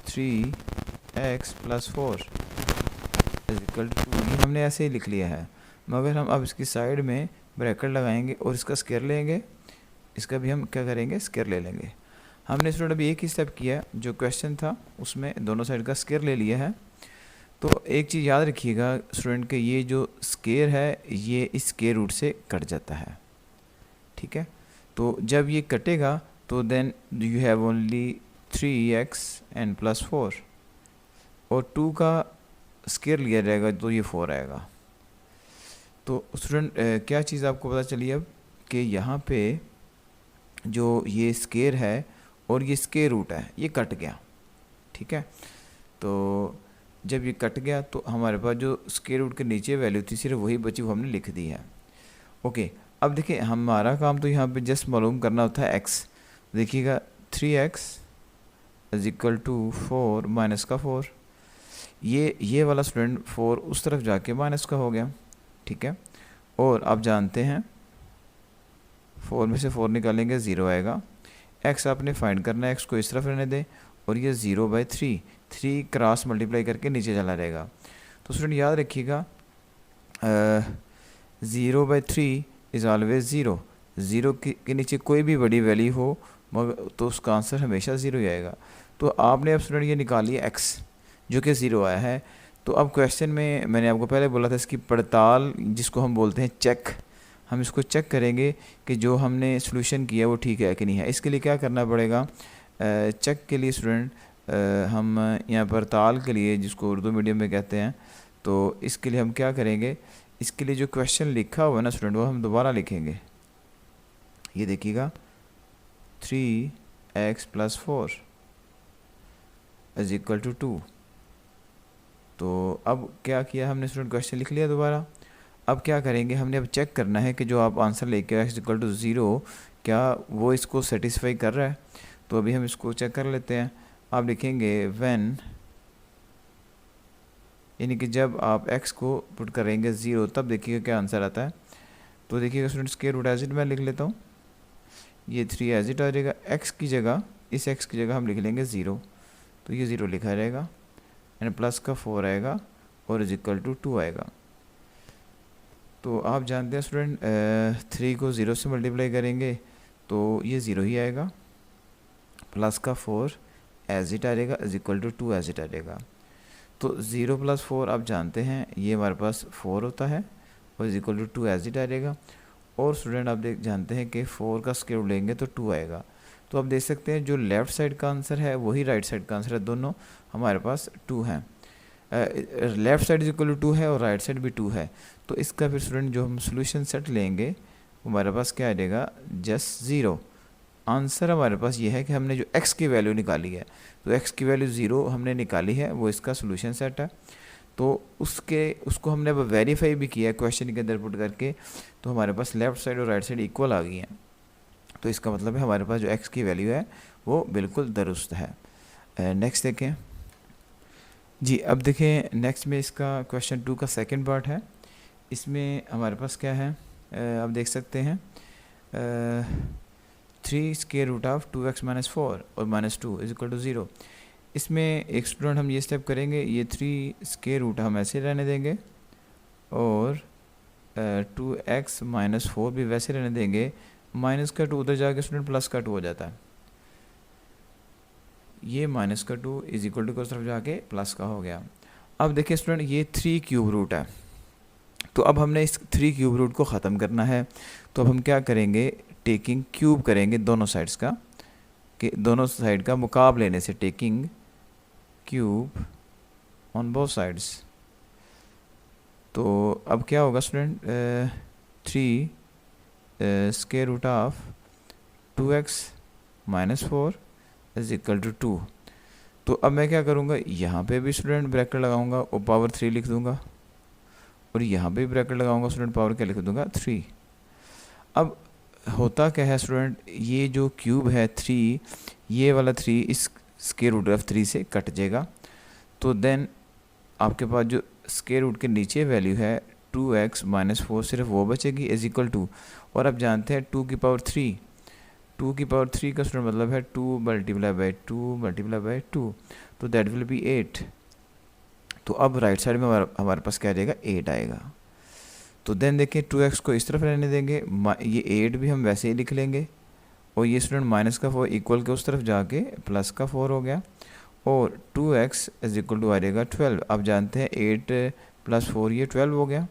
3x + 4 = 2, ये हमने ऐसे ही लिख लिया है। मगर हम अब इसकी साइड में ब्रैकेट लगाएंगे और इसका स्क्वायर लेंगे, इसका भी हम क्या करेंगे, स्क्वायर ले लेंगे। हमने स्टूडेंट अभी एक ही स्टेप किया, जो क्वेश्चन था उसमें दोनों साइड का स्क्वायर ले लिया है। तो एक चीज़ याद रखिएगा स्टूडेंट के, ये जो स्क्वायर है ये इस स्क्वायर रूट से कट जाता है, ठीक है। तो जब ये कटेगा तो then you have only 3x and +4 और 2 का स्क्वायर लिया जाएगा तो ये 4 आएगा। तो स्टूडेंट क्या चीज़ आपको पता चली अब कि यहाँ पे जो ये स्क्वायर है और ये स्क्वायर रूट है ये कट गया, ठीक है। तो जब ये कट गया तो हमारे पास जो स्क्वायर रूट के नीचे वैल्यू थी सिर्फ वही बची, वो हमने लिख दी है। ओके, अब देखिए हमारा काम तो यहाँ पे जस्ट मालूम करना होता है x। देखिएगा 3x = 4 माइनस का 4, ये वाला स्टूडेंट 4 उस तरफ जाके माइनस का हो गया, ठीक है। और आप जानते हैं 4 में से 4 निकालेंगे 0 आएगा। x आपने फाइंड करना है, x को इस तरफ रहने दें और ये 0/3, 3 क्रॉस मल्टीप्लाई करके नीचे चला जाएगा। तो स्टूडेंट याद रखिएगा 0/3 इज़ ऑलवेज 0, 0 के नीचे कोई भी बड़ी वैल्यू हो मगर तो उसका आंसर हमेशा 0 ही आएगा। तो आपने अब स्टूडेंट ये निकाली x जो कि 0 आया है। तो अब क्वेश्चन में मैंने आपको पहले बोला था इसकी पड़ताल जिसको हम बोलते हैं चेक, हम इसको चेक करेंगे कि जो हमने सोल्यूशन किया वो ठीक है कि नहीं है। इसके लिए क्या करना पड़ेगा, चेक के लिए स्टूडेंट हम यहाँ पड़ताल के लिए जिसको उर्दू मीडियम में कहते हैं, तो इसके लिए हम क्या करेंगे, इसके लिए जो क्वेश्चन लिखा हुआ है ना स्टूडेंट वो हम दोबारा लिखेंगे। ये देखिएगा 3x + 4 = 2। तो अब क्या किया हमने स्टूडेंट, क्वेश्चन लिख लिया दोबारा। अब क्या करेंगे, हमने अब चेक करना है कि जो आप आंसर लेके x = 0 क्या वो इसको सेटिस्फाई कर रहा है। तो अभी हम इसको चेक कर लेते हैं। आप लिखेंगे व्हेन, यानी कि जब आप x को पुट करेंगे 0 तब देखिएगा क्या आंसर आता है। तो देखिएगा student square root as it मैं लिख लेता हूँ, ये 3 एज इट आ जाएगा। x की जगह, इस x की जगह हम लिख लेंगे 0, तो ये 0 लिखा रहेगा एंड प्लस का 4 आएगा और = 2 आएगा। तो आप जानते हैं स्टूडेंट 3 को 0 से मल्टीप्लाई करेंगे तो ये 0 ही आएगा, प्लस का 4 एज इट आ जाएगा = 2 एज इट आ जाएगा। तो 0 + 4 आप जानते हैं ये हमारे पास 4 होता है और = 2 एज इट आ जाएगा। और स्टूडेंट आप जानते हैं कि 4 का स्क्वायर रूट लेंगे तो 2 आएगा। तो आप देख सकते हैं जो लेफ़्ट साइड का आंसर है वही राइट साइड का आंसर है, दोनों हमारे पास 2 हैं। लेफ़्ट साइड = 2 है और राइट साइड भी 2 है। तो इसका फिर स्टूडेंट जो हम सोल्यूशन सेट लेंगे हमारे पास क्या आ जाएगा, जस्ट 0। आंसर हमारे पास ये है कि हमने जो x की वैल्यू निकाली है, तो x की वैल्यू 0 हमने निकाली है, वो इसका सोल्यूशन सेट है। तो उसको हमने अब वेरीफाई भी किया है क्वेश्चन के अंदर पुट करके, तो हमारे पास लेफ़्ट साइड और राइट साइड इक्वल आ गई हैं। तो इसका मतलब है हमारे पास जो x की वैल्यू है वो बिल्कुल दुरुस्त है। नेक्स्ट देखें जी। अब देखें नेक्स्ट में इसका क्वेश्चन 2 का सेकंड पार्ट है। इसमें हमारे पास क्या है, आप देख सकते हैं 3 square root of 2x minus 4 और माइनस 2 इज इक्वल टू 0। इसमें एक स्टूडेंट हम ये स्टेप करेंगे, ये 3 स्क्वायर रूट हम ऐसे रहने देंगे और 2x माइनस 4 भी वैसे रहने देंगे। माइनस का 2 उधर जाके स्टूडेंट प्लस का 2 हो जाता है, ये माइनस का 2 इज इक्वल टू की तरफ जाके प्लस का हो गया। अब देखिए स्टूडेंट ये 3 क्यूब रूट है, तो अब हमने इस 3 क्यूब रूट को ख़त्म करना है। तो अब हम क्या करेंगे, टेकिंग क्यूब करेंगे दोनों साइड्स का, कि दोनों साइड का मुकाब लेने से taking cube on both sides. तो अब क्या होगा student, 3 square root of 2x minus 4 is equal to 2। तो अब मैं क्या करूँगा, यहाँ पे भी स्टूडेंट ब्रैकेट लगाऊंगा और पावर 3 लिख दूंगा, और यहाँ पे भी ब्रैकेट लगाऊंगा स्टूडेंट, पावर क्या लिख दूंगा 3। अब होता क्या है स्टूडेंट, ये जो क्यूब है 3, ये वाला 3 इस स्क्वायर रूट ऑफ 3 से कट जाएगा। तो देन आपके पास जो स्क्वायर रूट के नीचे वैल्यू है 2x माइनस 4 सिर्फ वो बचेगी इज इक्वल टू, और अब जानते हैं 2 की पावर 3, 2 की पावर 3 का स्टूडेंट मतलब है 2 मल्टीप्लाई बाई 2 मल्टीप्लाई बाई 2, तो दैट विल बी 8। तो अब राइट साइड में हमारे पास क्या आ जाएगा, 8 आएगा। तो देन देखिए 2x को इस तरफ रहने देंगे, ये 8 भी हम वैसे ही लिख लेंगे, और ये स्टूडेंट माइनस का 4 इक्वल के उस तरफ जाके प्लस का 4 हो गया, और 2x इज इक्वल टू आ जाएगा 12। अब जानते हैं 8 प्लस 4 ये 12 हो गया।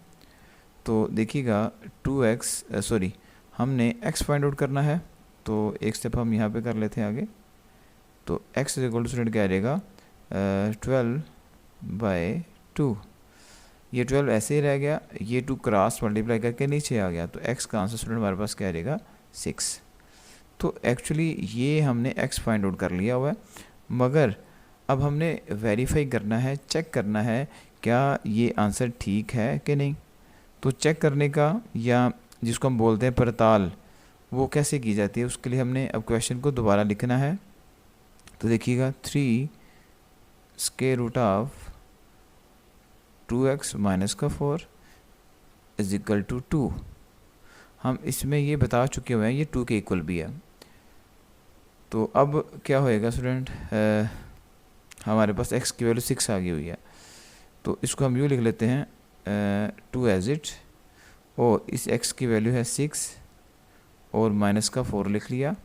तो देखिएगा 2x सॉरी हमने x फाइंड आउट करना है, तो एक स्टेप हम यहाँ पे कर लेते हैं आगे। तो x is equal to student क्या आ जाएगा 12 बाई 2, ये 12 ऐसे ही रह गया, ये 2 क्रॉस मल्टीप्लाई करके नीचे आ गया, तो x का आंसर स्टूडेंट हमारे पास क्या आ जाएगा 6। तो एक्चुअली ये हमने x फाइंड आउट कर लिया हुआ है, मगर अब हमने वेरीफाई करना है, चेक करना है क्या ये आंसर ठीक है कि नहीं। तो चेक करने का, या जिसको हम बोलते हैं पड़ताल, वो कैसे की जाती है, उसके लिए हमने अब क्वेश्चन को दोबारा लिखना है। तो देखिएगा 3 square root of 2x minus का 4 इज इक्वल टू 2। हम इसमें ये बता चुके हुए हैं ये 2 के इक्वल भी है। तो अब क्या होएगा स्टूडेंट, हमारे पास x की वैल्यू 6 आ गई हुई है, तो इसको हम यूँ लिख लेते हैं 2 एज इट, और इस x की वैल्यू है 6 और माइनस का 4 लिख लिया,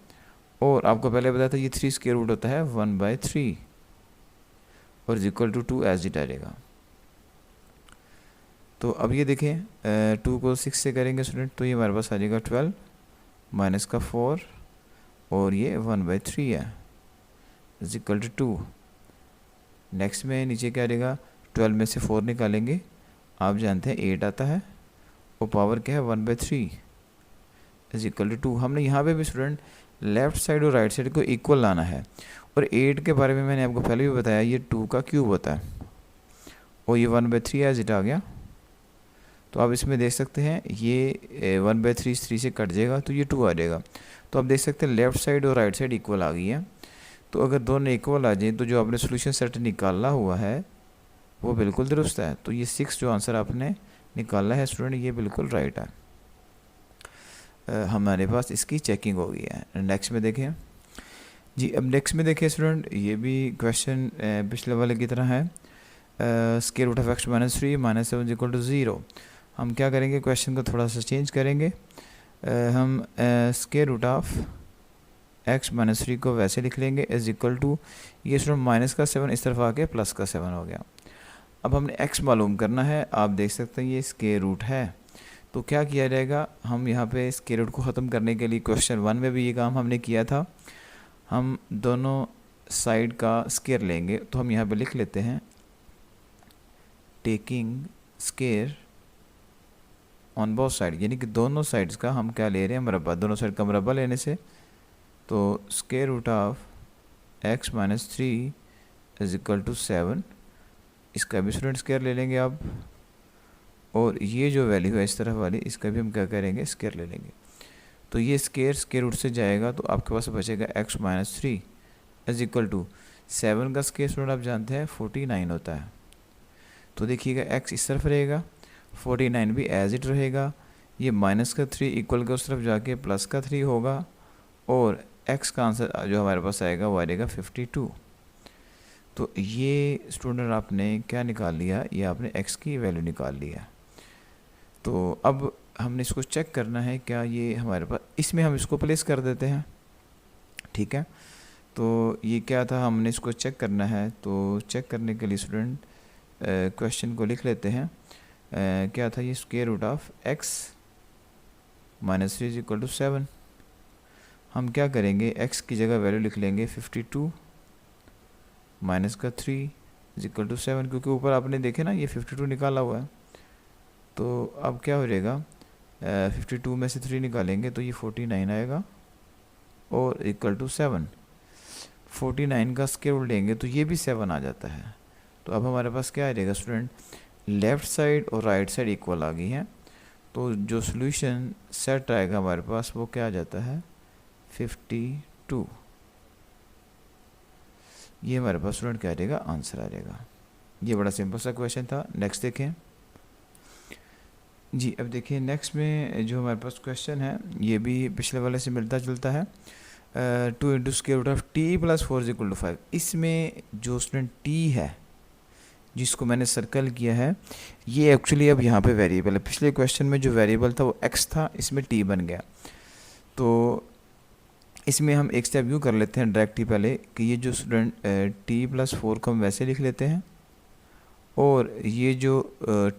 और आपको पहले बताया था ये 3 स्क्वायर रूट होता है 1/3 और is equal to 2 as it आ जाएगा। तो अब ये देखें 2 को 6 से करेंगे स्टूडेंट, तो ये हमारे पास आ जाएगा 12 माइनस का 4 और ये 1/3 है इज इक्वल टू 2। नेक्स्ट में नीचे क्या आ जाएगा, 12 में से 4 निकालेंगे, आप जानते हैं 8 आता है, और पावर क्या है 1/3 इज इक्वल टू 2। हमने यहाँ पे भी स्टूडेंट लेफ्ट साइड और राइट साइड को इक्वल लाना है, और 8 के बारे में मैंने आपको पहले भी बताया ये 2 का क्यूब होता है, और ये 1/3 एज इट आ गया। तो आप इसमें देख सकते हैं ये 1/3 3 से कट जाएगा, तो ये 2 आ जाएगा। तो आप देख सकते हैं लेफ़्ट साइड और राइट साइड इक्वल आ गई है। तो अगर दोनों इक्वल आ जाए तो जो आपने सोल्यूशन सेट निकाला हुआ है वो बिल्कुल दुरुस्त है। तो ये 6 जो आंसर आपने निकाला है स्टूडेंट ये बिल्कुल राइट है। हमारे पास इसकी चेकिंग हो गई है। नेक्स्ट में देखें जी। अब नेक्स्ट में देखें स्टूडेंट, ये भी क्वेश्चन पिछले वाले की तरह है। Square root of x minus 3 minus 7 is equal to 0। हम क्या करेंगे, क्वेश्चन को थोड़ा सा चेंज करेंगे। हम square root of x minus 3 को वैसे लिख लेंगे इज इक्वल टू, ये स्टूडेंट माइनस का 7 इस तरफ आके प्लस का 7 हो गया। अब हमने x मालूम करना है, आप देख सकते हैं ये स्क्वायर रूट है। तो क्या किया जाएगा, हम यहाँ पे स्क्वायर रूट को ख़त्म करने के लिए क्वेश्चन 1 में भी ये काम हमने किया था, हम दोनों साइड का स्क्वायर लेंगे। तो हम यहाँ पे लिख लेते हैं taking square on both side, यानी कि दोनों साइड्स का हम क्या ले रहे हैं, मरबा। दोनों साइड का मरबा लेने से तो square root of x minus 3 is equal to 7, इसका भी स्टूडेंट स्क्वायर ले लेंगे आप, और ये जो वैल्यू है इस तरफ वाली इसका भी हम क्या करेंगे स्क्वायर ले लेंगे। तो ये स्केयर रूट से जाएगा तो आपके पास बचेगा x minus 3 is equal to 7 का स्केयर रूट आप जानते हैं 49 होता है। तो देखिएगा x इस तरफ रहेगा, 49 भी एज इट रहेगा, ये माइनस का 3 इक्वल का उस तरफ जाके प्लस का 3 होगा, और x का आंसर जो हमारे पास आएगा वो आएगा 52। तो ये स्टूडेंट आपने क्या निकाल लिया, ये आपने x की वैल्यू निकाल लिया। तो अब हमने इसको चेक करना है क्या ये हमारे पास, इसमें हम इसको प्लेस कर देते हैं, ठीक है। तो ये क्या था, हमने इसको चेक करना है। तो चेक करने के लिए स्टूडेंट क्वेश्चन को लिख लेते हैं। क्या था ये, square root of x minus 3 is equal to 7। हम क्या करेंगे, x की जगह वैल्यू लिख लेंगे 52 माइनस का 3 इज इक्वल टू 7, क्योंकि ऊपर आपने देखे ना ये 52 निकाला हुआ है। तो अब क्या हो जाएगा, 52 में से 3 निकालेंगे तो ये 49 आएगा और इक्वल टू 7। 49 का स्क्वायर रूट लेंगे तो ये भी 7 आ जाता है। तो अब हमारे पास क्या आ जाएगा स्टूडेंट, लेफ़्ट साइड और राइट साइड इक्वल आ गई हैं। तो जो सॉल्यूशन सेट आएगा हमारे पास वो क्या आ जाता है, 52। ये हमारे पास स्टूडेंट क्या आ जाएगा, आंसर आ जाएगा। ये बड़ा सिंपल सा क्वेश्चन था। नेक्स्ट देखें जी। अब देखिए नेक्स्ट में जो हमारे पास क्वेश्चन है ये भी पिछले वाले से मिलता जुलता है। 2 into square root of t plus 4 is equal to 5। इसमें जो स्टूडेंट t है जिसको मैंने सर्कल किया है, ये एक्चुअली अब यहाँ पे वेरिएबल है। पिछले क्वेश्चन में जो वेरिएबल था वो x था, इसमें t बन गया। तो इसमें हम एक स्टेप यूँ कर लेते हैं डायरेक्ट ही पहले कि ये जो स्टूडेंट t प्लस 4 को हम वैसे लिख लेते हैं, और ये जो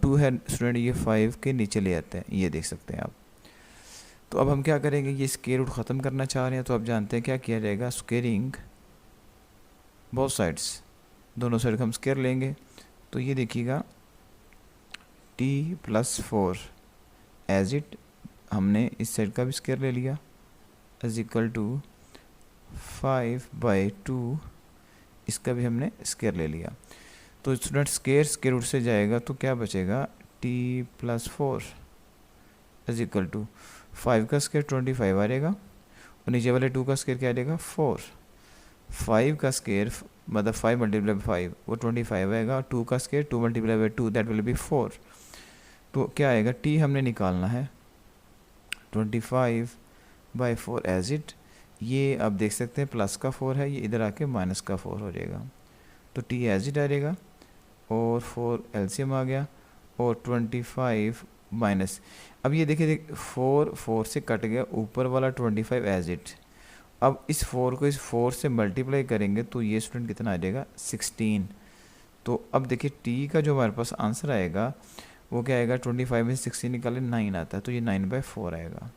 2 है स्टूडेंट ये 5 के नीचे ले आते हैं, ये देख सकते हैं आप। तो अब हम क्या करेंगे, ये स्क्वायर रूट ख़त्म करना चाह रहे हैं तो आप जानते हैं क्या किया जाएगा, स्क्वेयरिंग बोथ साइड्स, दोनों साइड का हम स्क्वायर लेंगे। तो ये देखिएगा t प्लस 4 एज इट, हमने इस साइड का भी स्क्वायर ले लिया इज इक्वल टू 5/2, इसका भी हमने स्क्वायर ले लिया। तो स्टूडेंट स्क्वायर रूट से जाएगा तो क्या बचेगा, t plus 4 is equal to 5 का स्क्वायर 25 आ जाएगा, और नीचे वाले 2 का स्क्वायर क्या आ जाएगा 4। 5 का स्क्वायर मतलब 5 मल्टीप्लाई बाई 5 वो 25 आएगा, 2 का square 2 multiply by 2 that will B 4। तो क्या आएगा, t हमने निकालना है 25/4 एज इट। ये आप देख सकते हैं प्लस का 4 है, ये इधर आके माइनस का 4 हो जाएगा। तो t एज इट आ जाएगा और 4 एलसीएम आ गया, और 25 माइनस, अब ये देखिए 4 से कट गया, ऊपर वाला 25 एज इट। अब इस 4 को इस 4 से मल्टीप्लाई करेंगे तो ये स्टूडेंट कितना आ जाएगा 16। तो अब देखिए t का जो हमारे पास आंसर आएगा वो क्या आएगा, 25 में 16 निकाले 9 आता है, तो ये 9/4 आएगा।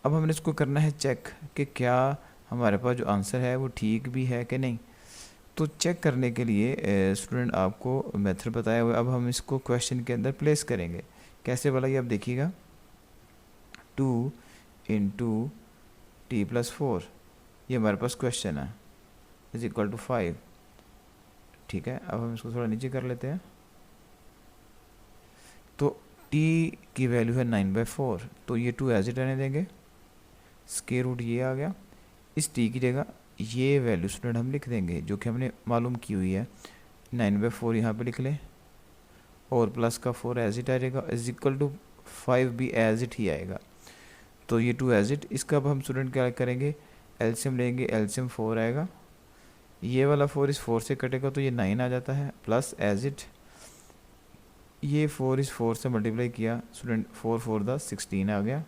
अब हमने इसको करना है चेक कि क्या हमारे पास जो आंसर है वो ठीक भी है कि नहीं। तो चेक करने के लिए स्टूडेंट आपको मेथड बताया हुआ है। अब हम इसको क्वेश्चन के अंदर प्लेस करेंगे, कैसे वाला ये आप देखिएगा, 2 इंटू टी प्लस 4, ये हमारे पास क्वेश्चन है, इज इक्वल टू 5, ठीक है। अब हम इसको थोड़ा नीचे कर लेते हैं। तो t की वैल्यू है 9/4, तो ये 2 एज इट रहने देंगे, स्क्वायर रूट ये आ गया, इस t की जगह ये वैल्यू स्टूडेंट हम लिख देंगे जो कि हमने मालूम की हुई है, 9/4 यहाँ पे लिख लें, और प्लस का 4 एज इट आ जाएगा, इज इक्वल टू 5 भी एज इट ही आएगा। तो ये 2 एज इट, इसका अब हम स्टूडेंट क्या करेंगे, एलसीएम लेंगे, एलसीएम 4 आएगा, ये वाला 4 इस 4 से कटेगा तो ये 9 आ जाता है, प्लस एज इट ये 4 इस 4 से मल्टीप्लाई किया स्टूडेंट, 4 × 16 आ गया,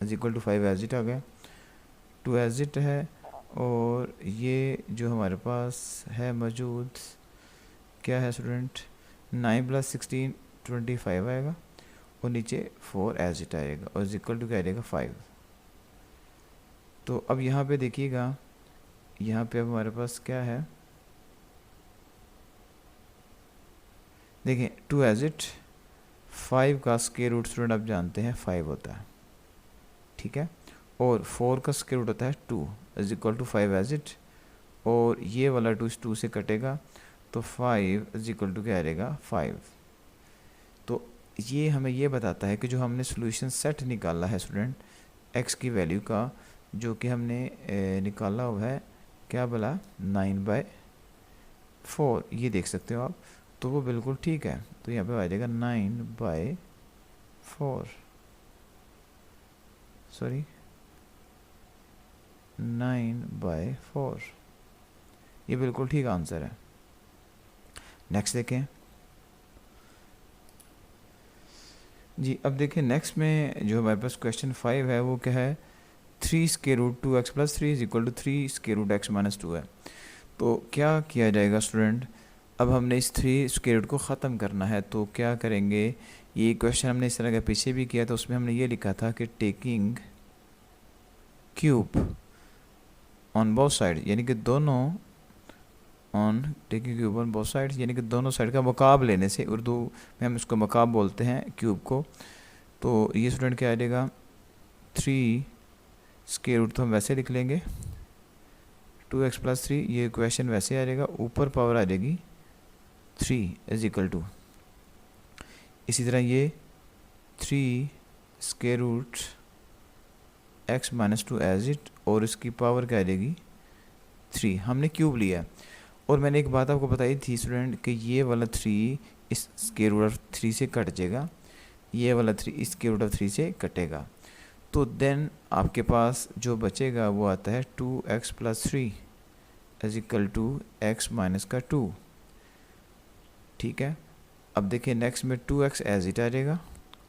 is equal to 5 as it आ गया, 2 एज इट है, और ये जो हमारे पास है मौजूद क्या है स्टूडेंट, 9 + 16 25 आएगा, और नीचे 4 एज इट आएगा, और इज इक्वल टू क्या आएगा 5। तो अब यहाँ पे देखिएगा, यहाँ पे अब हमारे पास क्या है, देखें 2 एज इट, 5 का स्क्वायर रूट स्टूडेंट आप जानते हैं 5 होता है, ठीक है, और 4 का स्क्वायर रूट होता है 2, is equal to 5 as it, और ये वाला 2 इस 2 से कटेगा तो 5 इज इक्वल टू क्या आएगा 5। तो ये हमें ये बताता है कि जो हमने सॉल्यूशन सेट निकाला है स्टूडेंट, एक्स की वैल्यू का जो कि हमने निकाला हुआ है, क्या बोला, 9/4, ये देख सकते हो आप, तो वो बिल्कुल ठीक है। तो यहाँ पे आ जाएगा 9/4, सॉरी 9/4, ये बिल्कुल ठीक आंसर है। नेक्स्ट देखें जी। अब देखें नेक्स्ट में जो हमारे पास क्वेश्चन 5 है वो क्या है, 3√2x + 3 = 3√x - 2 है। तो क्या किया जाएगा स्टूडेंट, अब हमने इस 3 को ख़त्म करना है, तो क्या करेंगे, ये क्वेश्चन हमने इस तरह का पीछे भी किया था, उसमें हमने ये लिखा था कि taking cube on both side, यानी कि दोनों on taking cube on both side, यानी कि दोनों साइड का मकाब लेने से, उर्दू में हम इसको मकाब बोलते हैं क्यूब को। तो ये स्टूडेंट क्या आ जाएगा, 3 तो हम वैसे लिख लेंगे 2x + 3, ये क्वेश्चन वैसे आ जाएगा, ऊपर पावर आ जाएगी 3 = इसी तरह ये 3√x - 2 एज इट, और इसकी पावर क्या आ जाएगी 3, हमने क्यूब लिया है। और मैंने एक बात आपको बताई थी स्टूडेंट कि ये वाला 3 इस √3 से कट जाएगा, ये वाला 3 इस √3 से कटेगा, तो देन आपके पास जो बचेगा वो आता है 2x + 3 = x - 2, ठीक है। अब देखिए नेक्स्ट में 2x एज इट आ जाएगा,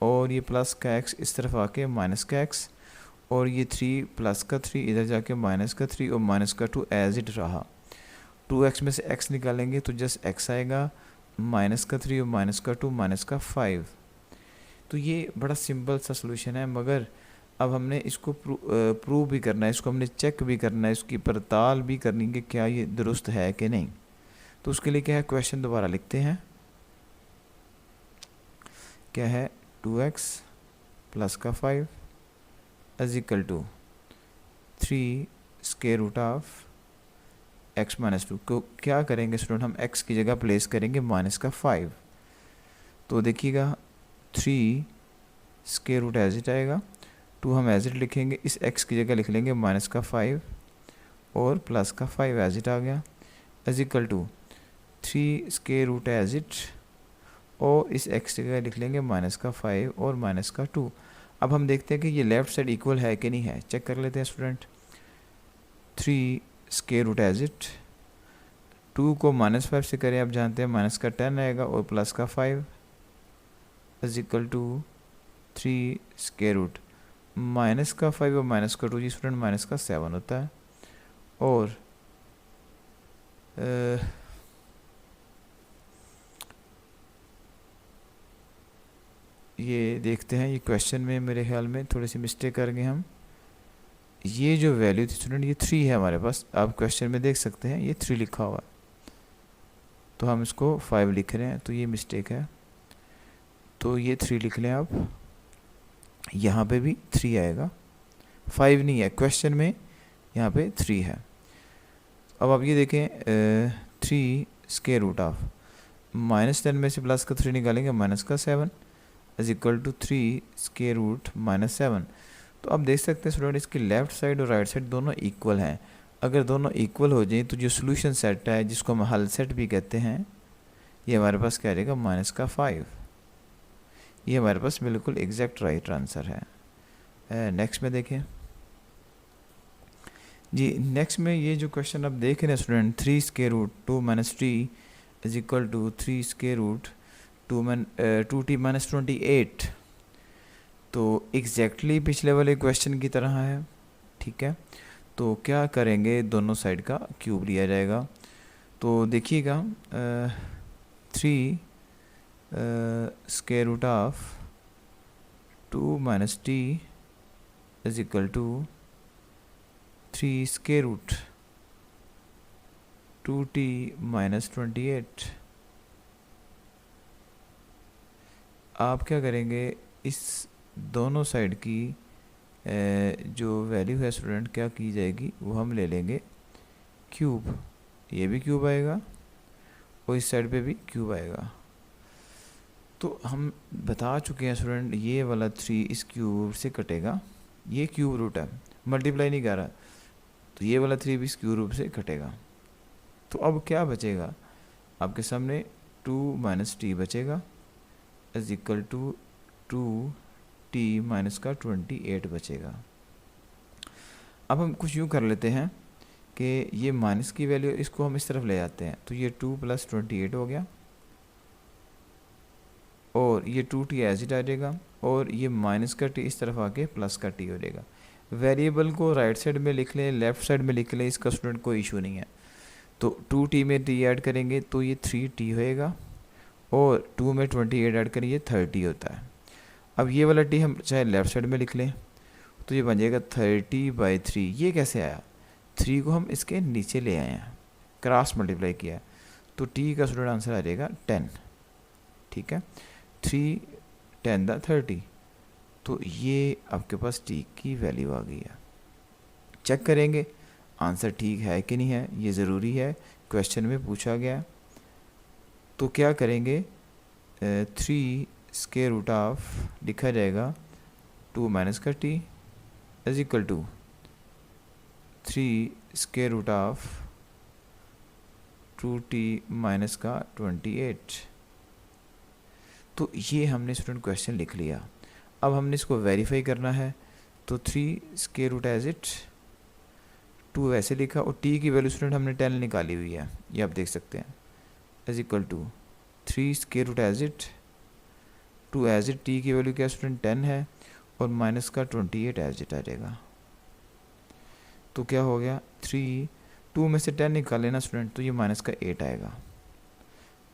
और ये प्लस का x इस तरफ आके माइनस का x, और ये 3 प्लस का 3 इधर जाके माइनस का 3 और माइनस का 2 एज इट रहा। 2x में से x निकालेंगे तो जस्ट x आएगा, माइनस का 3 और माइनस का 2 माइनस का 5। तो ये बड़ा सिंपल सा सॉल्यूशन है, मगर अब हमने इसको प्रूव भी करना है, इसको हमने चेक भी करना है, इसकी पड़ताल भी करनी है कि क्या ये दुरुस्त है कि नहीं। तो उसके लिए क्या है, क्वेश्चन दोबारा लिखते हैं, क्या है 2x + 5 = 3√x - 2 को क्या करेंगे स्टूडेंट, हम x की जगह प्लेस करेंगे -5। तो देखिएगा 3 एज इट आएगा, 2 हम एज इट लिखेंगे, इस x की जगह लिख लेंगे -5 और +5 एज इट आ गया, = 3 एज इट, और इस x की जगह लिख लेंगे -5 और -2। अब हम देखते हैं कि ये लेफ़्ट साइड इक्वल है कि नहीं है, चेक कर लेते हैं स्टूडेंट। 3 एज इट, 2 को -5 से करें, आप जानते हैं -10 आएगा और +5 = 3 -5 और -2 जी स्टूडेंट -7 होता है। और ये देखते हैं, ये क्वेश्चन में मेरे ख्याल में थोड़ी सी मिस्टेक कर गए हम, ये जो वैल्यू थी स्टूडेंट ये 3 है हमारे पास, आप क्वेश्चन में देख सकते हैं ये 3 लिखा हुआ है, तो हम इसको 5 लिख रहे हैं, तो ये मिस्टेक है, तो ये 3 लिख लें आप, यहाँ पे भी 3 आएगा, 5 नहीं है क्वेश्चन में, यहाँ पे 3 है। अब आप ये देखें 3 -10 में से प्लस का 3 निकालेंगे -7 = 3 -7। तो आप देख सकते हैं स्टूडेंट इसकी लेफ़्ट साइड और राइट साइड दोनों इक्वल हैं। अगर दोनों इक्वल हो जाए तो जो सोल्यूशन सेट है, जिसको हम हल सेट भी कहते हैं, ये हमारे पास क्या रहेगा -5। ये हमारे पास बिल्कुल एग्जैक्ट राइट आंसर है। नेक्स्ट में देखें जी, नेक्स्ट में ये जो क्वेश्चन आप देख रहे हैं स्टूडेंट, 3 √2 - 3 = 3 √2t - 28, तो एग्जैक्टली पिछले वाले क्वेश्चन की तरह है, ठीक है। तो क्या करेंगे, दोनों साइड का क्यूब लिया जाएगा। तो देखिएगा 3 √2 - t = 3 √2t - 28। आप क्या करेंगे, इस दोनों साइड की जो वैल्यू है स्टूडेंट क्या की जाएगी, वो हम ले लेंगे क्यूब, ये भी क्यूब आएगा और इस साइड पे भी क्यूब आएगा। तो हम बता चुके हैं स्टूडेंट, ये वाला 3 इस क्यूब से कटेगा, ये क्यूब रूट है, मल्टीप्लाई नहीं कर रहा, तो ये वाला 3 भी इस क्यूब रूट से कटेगा। तो अब क्या बचेगा आपके सामने, 2 माइनस टी बचेगा is equal to 2t minus का 28 बचेगा। अब हम कुछ यूँ कर लेते हैं कि ये माइनस की वैल्यू इसको हम इस तरफ ले जाते हैं, तो ये 2 + 28 हो गया, और ये 2t एज इट आ जाएगा, और ये माइनस का t इस तरफ आके प्लस का t हो जाएगा। वेरिएबल को राइट साइड में लिख लें, लेफ़्ट साइड में लिख लें, इसका स्टूडेंट कोई इशू नहीं है। तो 2t में t ऐड करेंगे तो ये 3t होएगा, और 2 में 28 ऐड करेंगे 30 होता है। अब ये वाला t हम चाहे लेफ़्ट साइड में लिख लें, तो ये बन जाएगा 30/3। ये कैसे आया, 3 को हम इसके नीचे ले आए हैं, क्रॉस मल्टीप्लाई किया, तो t का स्टूडेंट आंसर आ जाएगा 10। ठीक है, 3 10 30, तो ये आपके पास t की वैल्यू आ गई है। चेक करेंगे आंसर ठीक है कि नहीं है, ये ज़रूरी है, क्वेश्चन में पूछा गया। तो क्या करेंगे, 3 स्क्वायर रूट ऑफ लिखा जाएगा 2 माइनस का t is equal to 3 square root of 2t minus का 28। तो ये हमने स्टूडेंट क्वेश्चन लिख लिया। अब हमने इसको वेरीफाई करना है, तो 3 स्क्वायर रूट एज इट 2 ऐसे लिखा, और t की वैल्यू स्टूडेंट हमने 10 निकाली हुई है, ये आप देख सकते हैं, is equal to 3 square root as it 2 as it, t की वैल्यू क्या स्टूडेंट 10 है, और माइनस का 28 एज इट आ जाएगा। तो क्या हो गया, 2 में से 10 निकाल लेना स्टूडेंट, तो ये माइनस का 8 आएगा,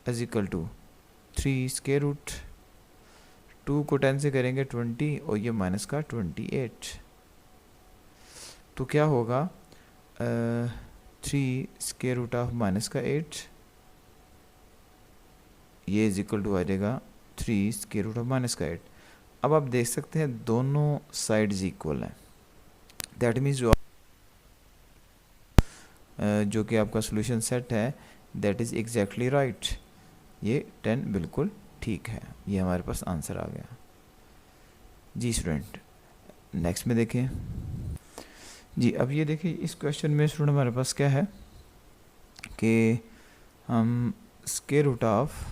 is equal to 3 square root 2 को 10 से करेंगे 20, और ये माइनस का 28। तो क्या होगा, 3 स्क्वायर रूट ऑफ माइनस का 8, ये इज इक्वल टू आ जाएगा 3 स्क्वायर रूट ऑफ माइनस का 8। अब आप देख सकते हैं दोनों साइड्स इक्वल हैं, दैट मीन्स जो कि आपका सॉल्यूशन सेट है दैट इज़ एग्जैक्टली राइट, ये 10 बिल्कुल ठीक है, ये हमारे पास आंसर आ गया। जी स्टूडेंट, नेक्स्ट में देखें जी। अब ये देखिए इस क्वेश्चन में स्टूडेंट हमारे पास क्या है कि हम square root of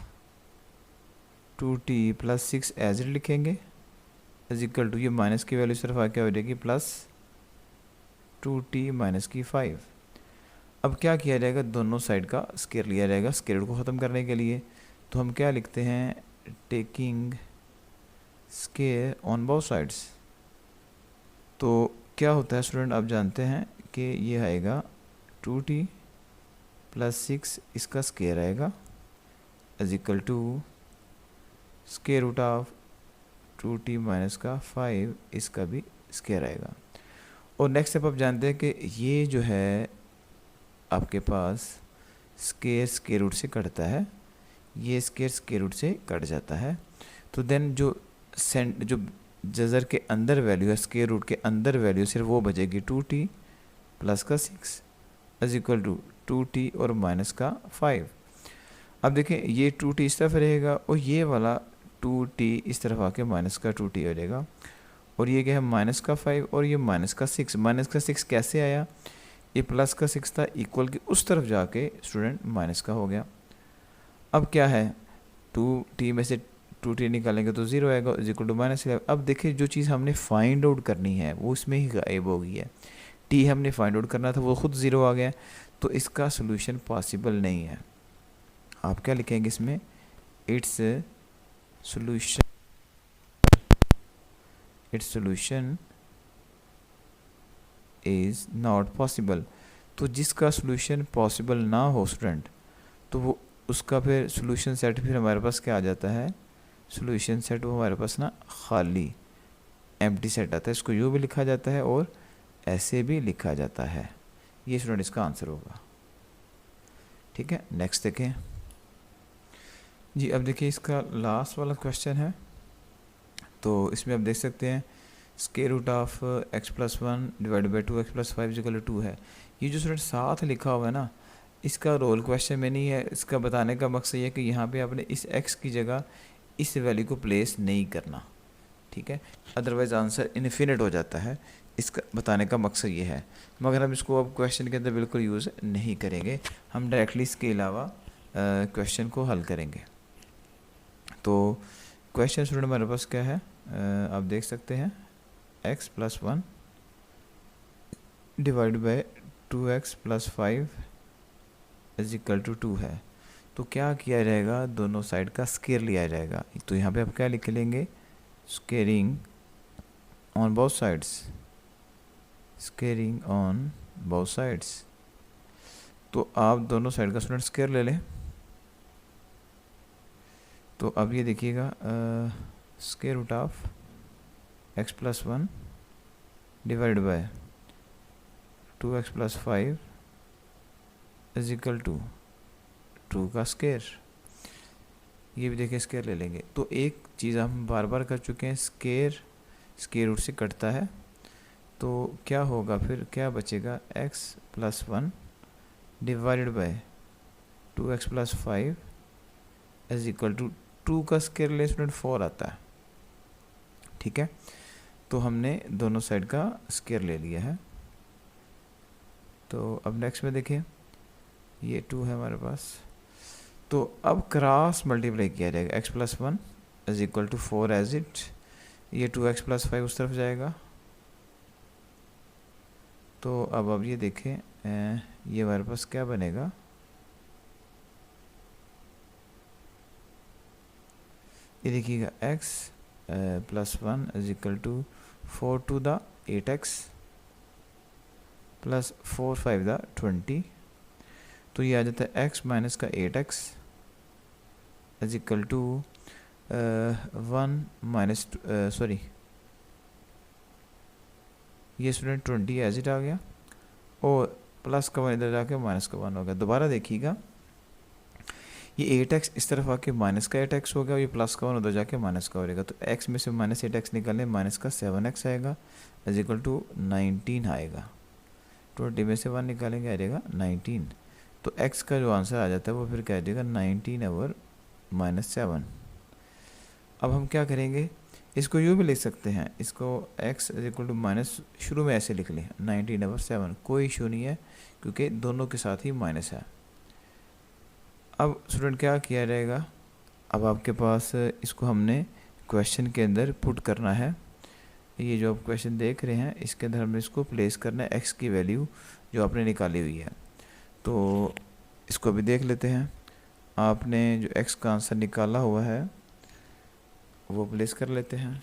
2t + 6 as it लिखेंगे, इज इक्वल टू ये माइनस की वैल्यू सिर्फ आके हो जाएगी प्लस 2t माइनस की 5। अब क्या किया जाएगा, दोनों साइड का स्क्वायर लिया जाएगा स्क्वायर रूट को ख़त्म करने के लिए। तो हम क्या लिखते हैं, taking square on both sides. तो क्या होता है स्टूडेंट, आप जानते हैं कि ये आएगा 2t + 6 इसका स्क्वायर आएगा, is equal to square root of 2t minus का 5 इसका भी स्क्वायर आएगा। और नेक्स्ट स्टेप आप जानते हैं कि ये जो है आपके पास स्क्वायर रूट से कटता है, ये स्क्वायर रूट से कट जाता है। तो देन जो जज़र के अंदर वैल्यू है, स्क्वायर रूट के अंदर वैल्यू सिर्फ वो बचेगी 2t + का 6 इज इक्वल टू 2t और माइनस का 5। अब देखें ये 2t इस तरफ रहेगा, और ये वाला 2t इस तरफ आके माइनस का 2t हो जाएगा, और ये क्या है माइनस का 5 और ये माइनस का 6। माइनस का 6 कैसे आया, ये प्लस का 6 था, इक्वल के उस तरफ जाके स्टूडेंट माइनस का हो गया। अब क्या है, 2t में से 2t निकालेंगे तो 0 आएगा, इज इक्वल टू -11। अब देखिए जो चीज़ हमने फाइंड आउट करनी है वो इसमें ही गायब हो गई है, t हमने फाइंड आउट करना था वो खुद 0 आ गया, तो इसका सोल्यूशन पॉसिबल नहीं है। आप क्या लिखेंगे इसमें, its solution is not possible. तो जिसका सोल्यूशन पॉसिबल ना हो स्टूडेंट, तो वो उसका फिर सोल्यूशन सेट फिर हमारे पास क्या आ जाता है, सोल्यूशन सेट वो हमारे पास ना खाली एम्प्टी सेट आता है। इसको यूँ भी लिखा जाता है और ऐसे भी लिखा जाता है। ये स्टूडेंट इसका आंसर होगा। ठीक है, नेक्स्ट देखें जी। अब देखिए इसका लास्ट वाला क्वेश्चन है, तो इसमें आप देख सकते हैं square root of x + 1 divided by 2x + 5 equal to 2 है। ये जो स्टूडेंट साथ लिखा हुआ है ना, इसका रोल क्वेश्चन में नहीं है। इसका बताने का मकसद ये है कि यहाँ पे आपने इस x की जगह इस वैल्यू को प्लेस नहीं करना। ठीक है, अदरवाइज़ आंसर इनफिनिट हो जाता है। इसका बताने का मकसद ये है, मगर हम इसको अब क्वेश्चन के अंदर बिल्कुल यूज़ नहीं करेंगे, हम डायरेक्टली इसके अलावा क्वेश्चन को हल करेंगे। तो क्वेश्चन स्टूडेंट हमारे पास क्या है, आप देख सकते हैं x + 1 डिवाइड बाय 2x + 5 = 2 है। तो क्या किया जाएगा, दोनों साइड का स्केयर लिया जाएगा। तो यहाँ पे आप क्या लिख लेंगे, squaring on both sides, squaring on both sides. तो आप दोनों साइड का स्टूडेंट स्केयर ले लें। तो अब ये देखिएगा, square root of x + 1 divide by 2x + 5 = 2 का स्केयर। ये भी देखिए स्केयर ले लेंगे। तो एक चीज़ हम बार बार कर चुके हैं, स्केयर रूट से कटता है, तो क्या होगा फिर, क्या बचेगा, x + 1 डिवाइडेड बाय 2x + 5 = 2 का स्केयर ले स्टूडेंट 4 आता है। ठीक है, तो हमने दोनों साइड का स्केयर ले लिया है। तो अब नेक्स्ट में देखिए, ये 2 है हमारे पास, तो अब क्रॉस मल्टीप्लाई किया जाएगा, x + 1 = 4 एज इट, ये 2x + 5 उस तरफ जाएगा। तो अब ये देखें, ये हमारे पास क्या बनेगा, ये देखिएगा x + 1 = 4 to the 8x + 4 5 the 20। तो ये आ जाता है x - 8x = 1 सॉरी, ये स्टूडेंट 20 एज इट आ गया, और प्लस का 1 इधर जाके माइनस का 1 हो गया। दोबारा देखिएगा, ये 8x इस तरफ आके माइनस का 8x हो गया, और ये प्लस का 1 उधर जाके माइनस का हो जाएगा। तो x में से -8x निकालें, माइनस का 7x आएगा = 19 आएगा। 20 में से 1 निकालेंगे, आ जाएगा 19। तो x का जो आंसर आ जाता है वो फिर क्या आ जाएगा, 19/-7। अब हम क्या करेंगे, इसको यूँ भी लिख सकते हैं, इसको x = शुरू में ऐसे लिख लें 19/7, कोई इशू नहीं है क्योंकि दोनों के साथ ही माइनस है। अब स्टूडेंट क्या किया जाएगा, अब आपके पास इसको हमने क्वेश्चन के अंदर पुट करना है। ये जो आप क्वेश्चन देख रहे हैं इसके अंदर हमने इसको प्लेस करना है, x की वैल्यू जो आपने निकाली हुई है। तो इसको भी देख लेते हैं, आपने जो x का आंसर निकाला हुआ है वो प्लेस कर लेते हैं।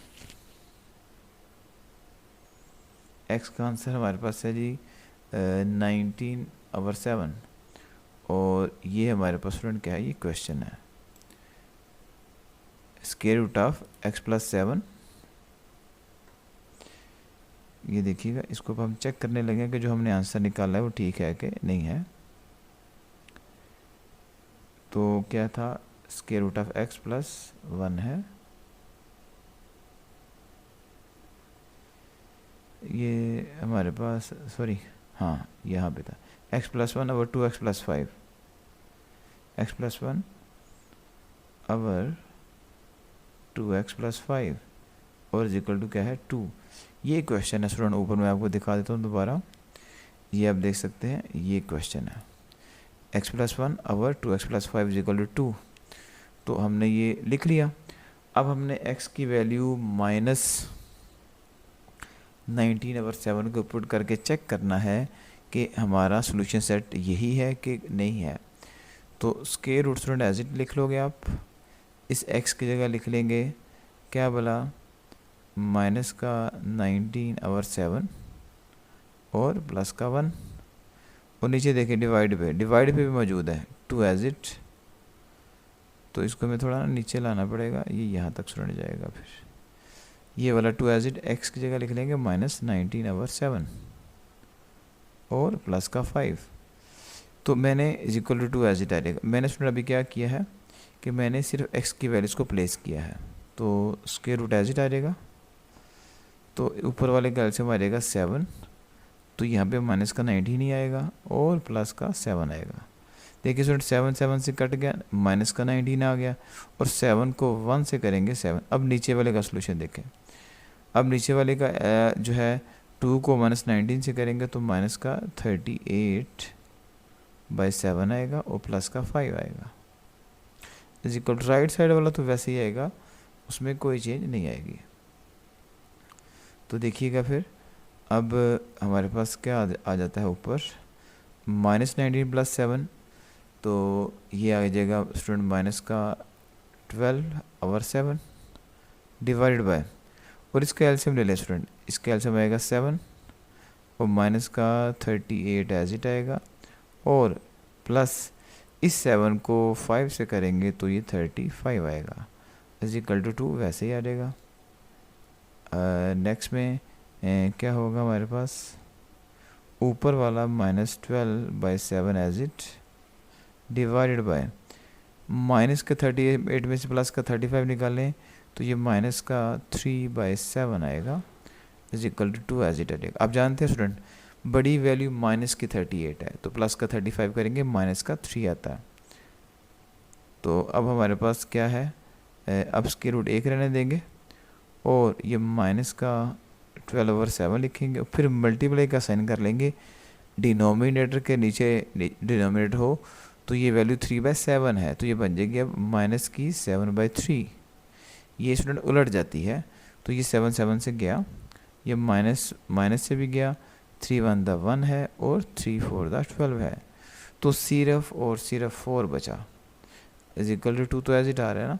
x का आंसर हमारे पास है जी 19/7, और ये हमारे पास स्टूडेंट क्या है, ये क्वेश्चन है, स्क्वायर रूट ऑफ x + 7। ये देखिएगा, इसको हम चेक करने लगे कि जो हमने आंसर निकाला है वो ठीक है कि नहीं है। तो क्या था, स्क्वायर रूट ऑफ x + 1 है, ये हमारे पास सॉरी, हाँ यहाँ पे था x + 1 over 2x + 5, x + 1 over 2x + 5 और = क्या है 2। ये क्वेश्चन है स्टूडेंट, ऊपर मैं आपको दिखा देता हूँ दोबारा, ये आप देख सकते हैं, ये क्वेश्चन है x + 1 over 2x + 5 = 2। तो हमने ये लिख लिया। अब हमने x की वैल्यू -19/7 को पुट करके चेक करना है कि हमारा सोल्यूशन सेट यही है कि नहीं है। तो square root student as it लिख लोगे आप, इस x की जगह लिख लेंगे क्या बोला, -19/7 और प्लस का 1, और नीचे देखिए डिवाइड पे भी मौजूद है 2 एज इट। तो इसको मैं थोड़ा नीचे लाना पड़ेगा, ये यहाँ तक स्टूडेंट जाएगा, फिर ये वाला 2 एज इट x की जगह लिख लेंगे -19/7 और प्लस का 5। तो मैंने =2 एज इट आ जाएगा। मैंने स्टूडेंट अभी क्या किया है कि मैंने सिर्फ x की वैल्यूज़ को प्लेस किया है, तो स्क्वायर रूट एज इट आ जाएगा। तो ऊपर वाले का एलसीएम आ जाएगा 7, तो यहाँ पे माइनस का 19 ही आएगा और प्लस का 7 आएगा। देखिए स्टूडेंट 7 से कट गया, माइनस का 19 आ गया, और 7 को 1 से करेंगे 7। अब नीचे वाले का सोल्यूशन देखें, अब नीचे वाले का जो है 2 को -19 से करेंगे तो माइनस का 38/7 आएगा और प्लस का 5 आएगा is equal to right side वाला तो वैसे ही आएगा, उसमें कोई चेंज नहीं आएगी। तो देखिएगा फिर अब हमारे पास क्या आ जाता है ऊपर -19 + 7, तो ये आ जाएगा स्टूडेंट माइनस का 12/7 डिवाइडेड बाय, और इसका एलसीएम ले लें स्टूडेंट, इसका एलसीएम आएगा 7 और माइनस का 38 एज इट आएगा, और प्लस इस 7 को 5 से करेंगे तो ये 35 आएगा इज इक्वल टू 2, वैसे ही आ जाएगा। नेक्स्ट में क्या होगा हमारे पास, ऊपर वाला -12/7 as it divided by minus का 38 में से प्लस का 35 निकालें तो ये माइनस का 3/7 आएगा is equal to 2 as it आएगा। आप जानते हैं स्टूडेंट बड़ी वैल्यू माइनस की 38 है तो प्लस का 35 करेंगे माइनस का 3 आता है। तो अब हमारे पास क्या है, अब स्क्वायर रूट 1 रहने देंगे और ये माइनस का 12/7 लिखेंगे, फिर मल्टीप्लाई का साइन कर लेंगे, डिनोमिनेटर के नीचे डिनोमिनेटर हो तो ये वैल्यू 3/7 है तो ये बन जाएगी अब माइनस की 7/3। ये स्टूडेंट उलट जाती है तो ये 7 से गया, ये माइनस से भी गया, 3 1 1 है और 3 4 12 है, तो सिर्फ और सिर्फ 4 बचा इज इक्वल टू 2, तो एज इट आ रहा है ना।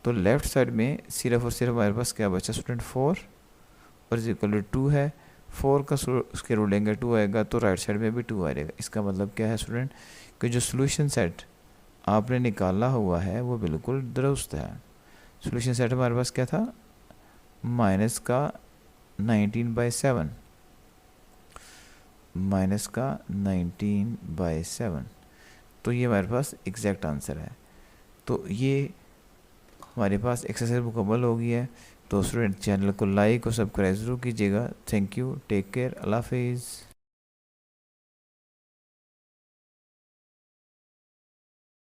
तो लेफ्ट साइड में सिर्फ और सिर्फ हमारे पास क्या बचा स्टूडेंट 4 और इज इक्वल टू 2 है, 4 का उसके रूट लेंगे 2 आएगा तो राइट साइड में भी 2 आएगा। इसका मतलब क्या है स्टूडेंट कि जो सोल्यूशन सेट आपने निकाला हुआ है वो बिल्कुल दुरुस्त है। सोल्यूशन सेट हमारे पास क्या था, माइनस का 19/7, माइनस का 19/7, तो ये हमारे पास एग्जैक्ट आंसर है। तो ये हमारे पास एक्सरसाइज मुकम्मल हो गई है। तो स्टूडेंट चैनल को लाइक और सब्सक्राइब ज़रूर कीजिएगा। थैंक यू, टेक केयर, अल्लाह हाफिज़।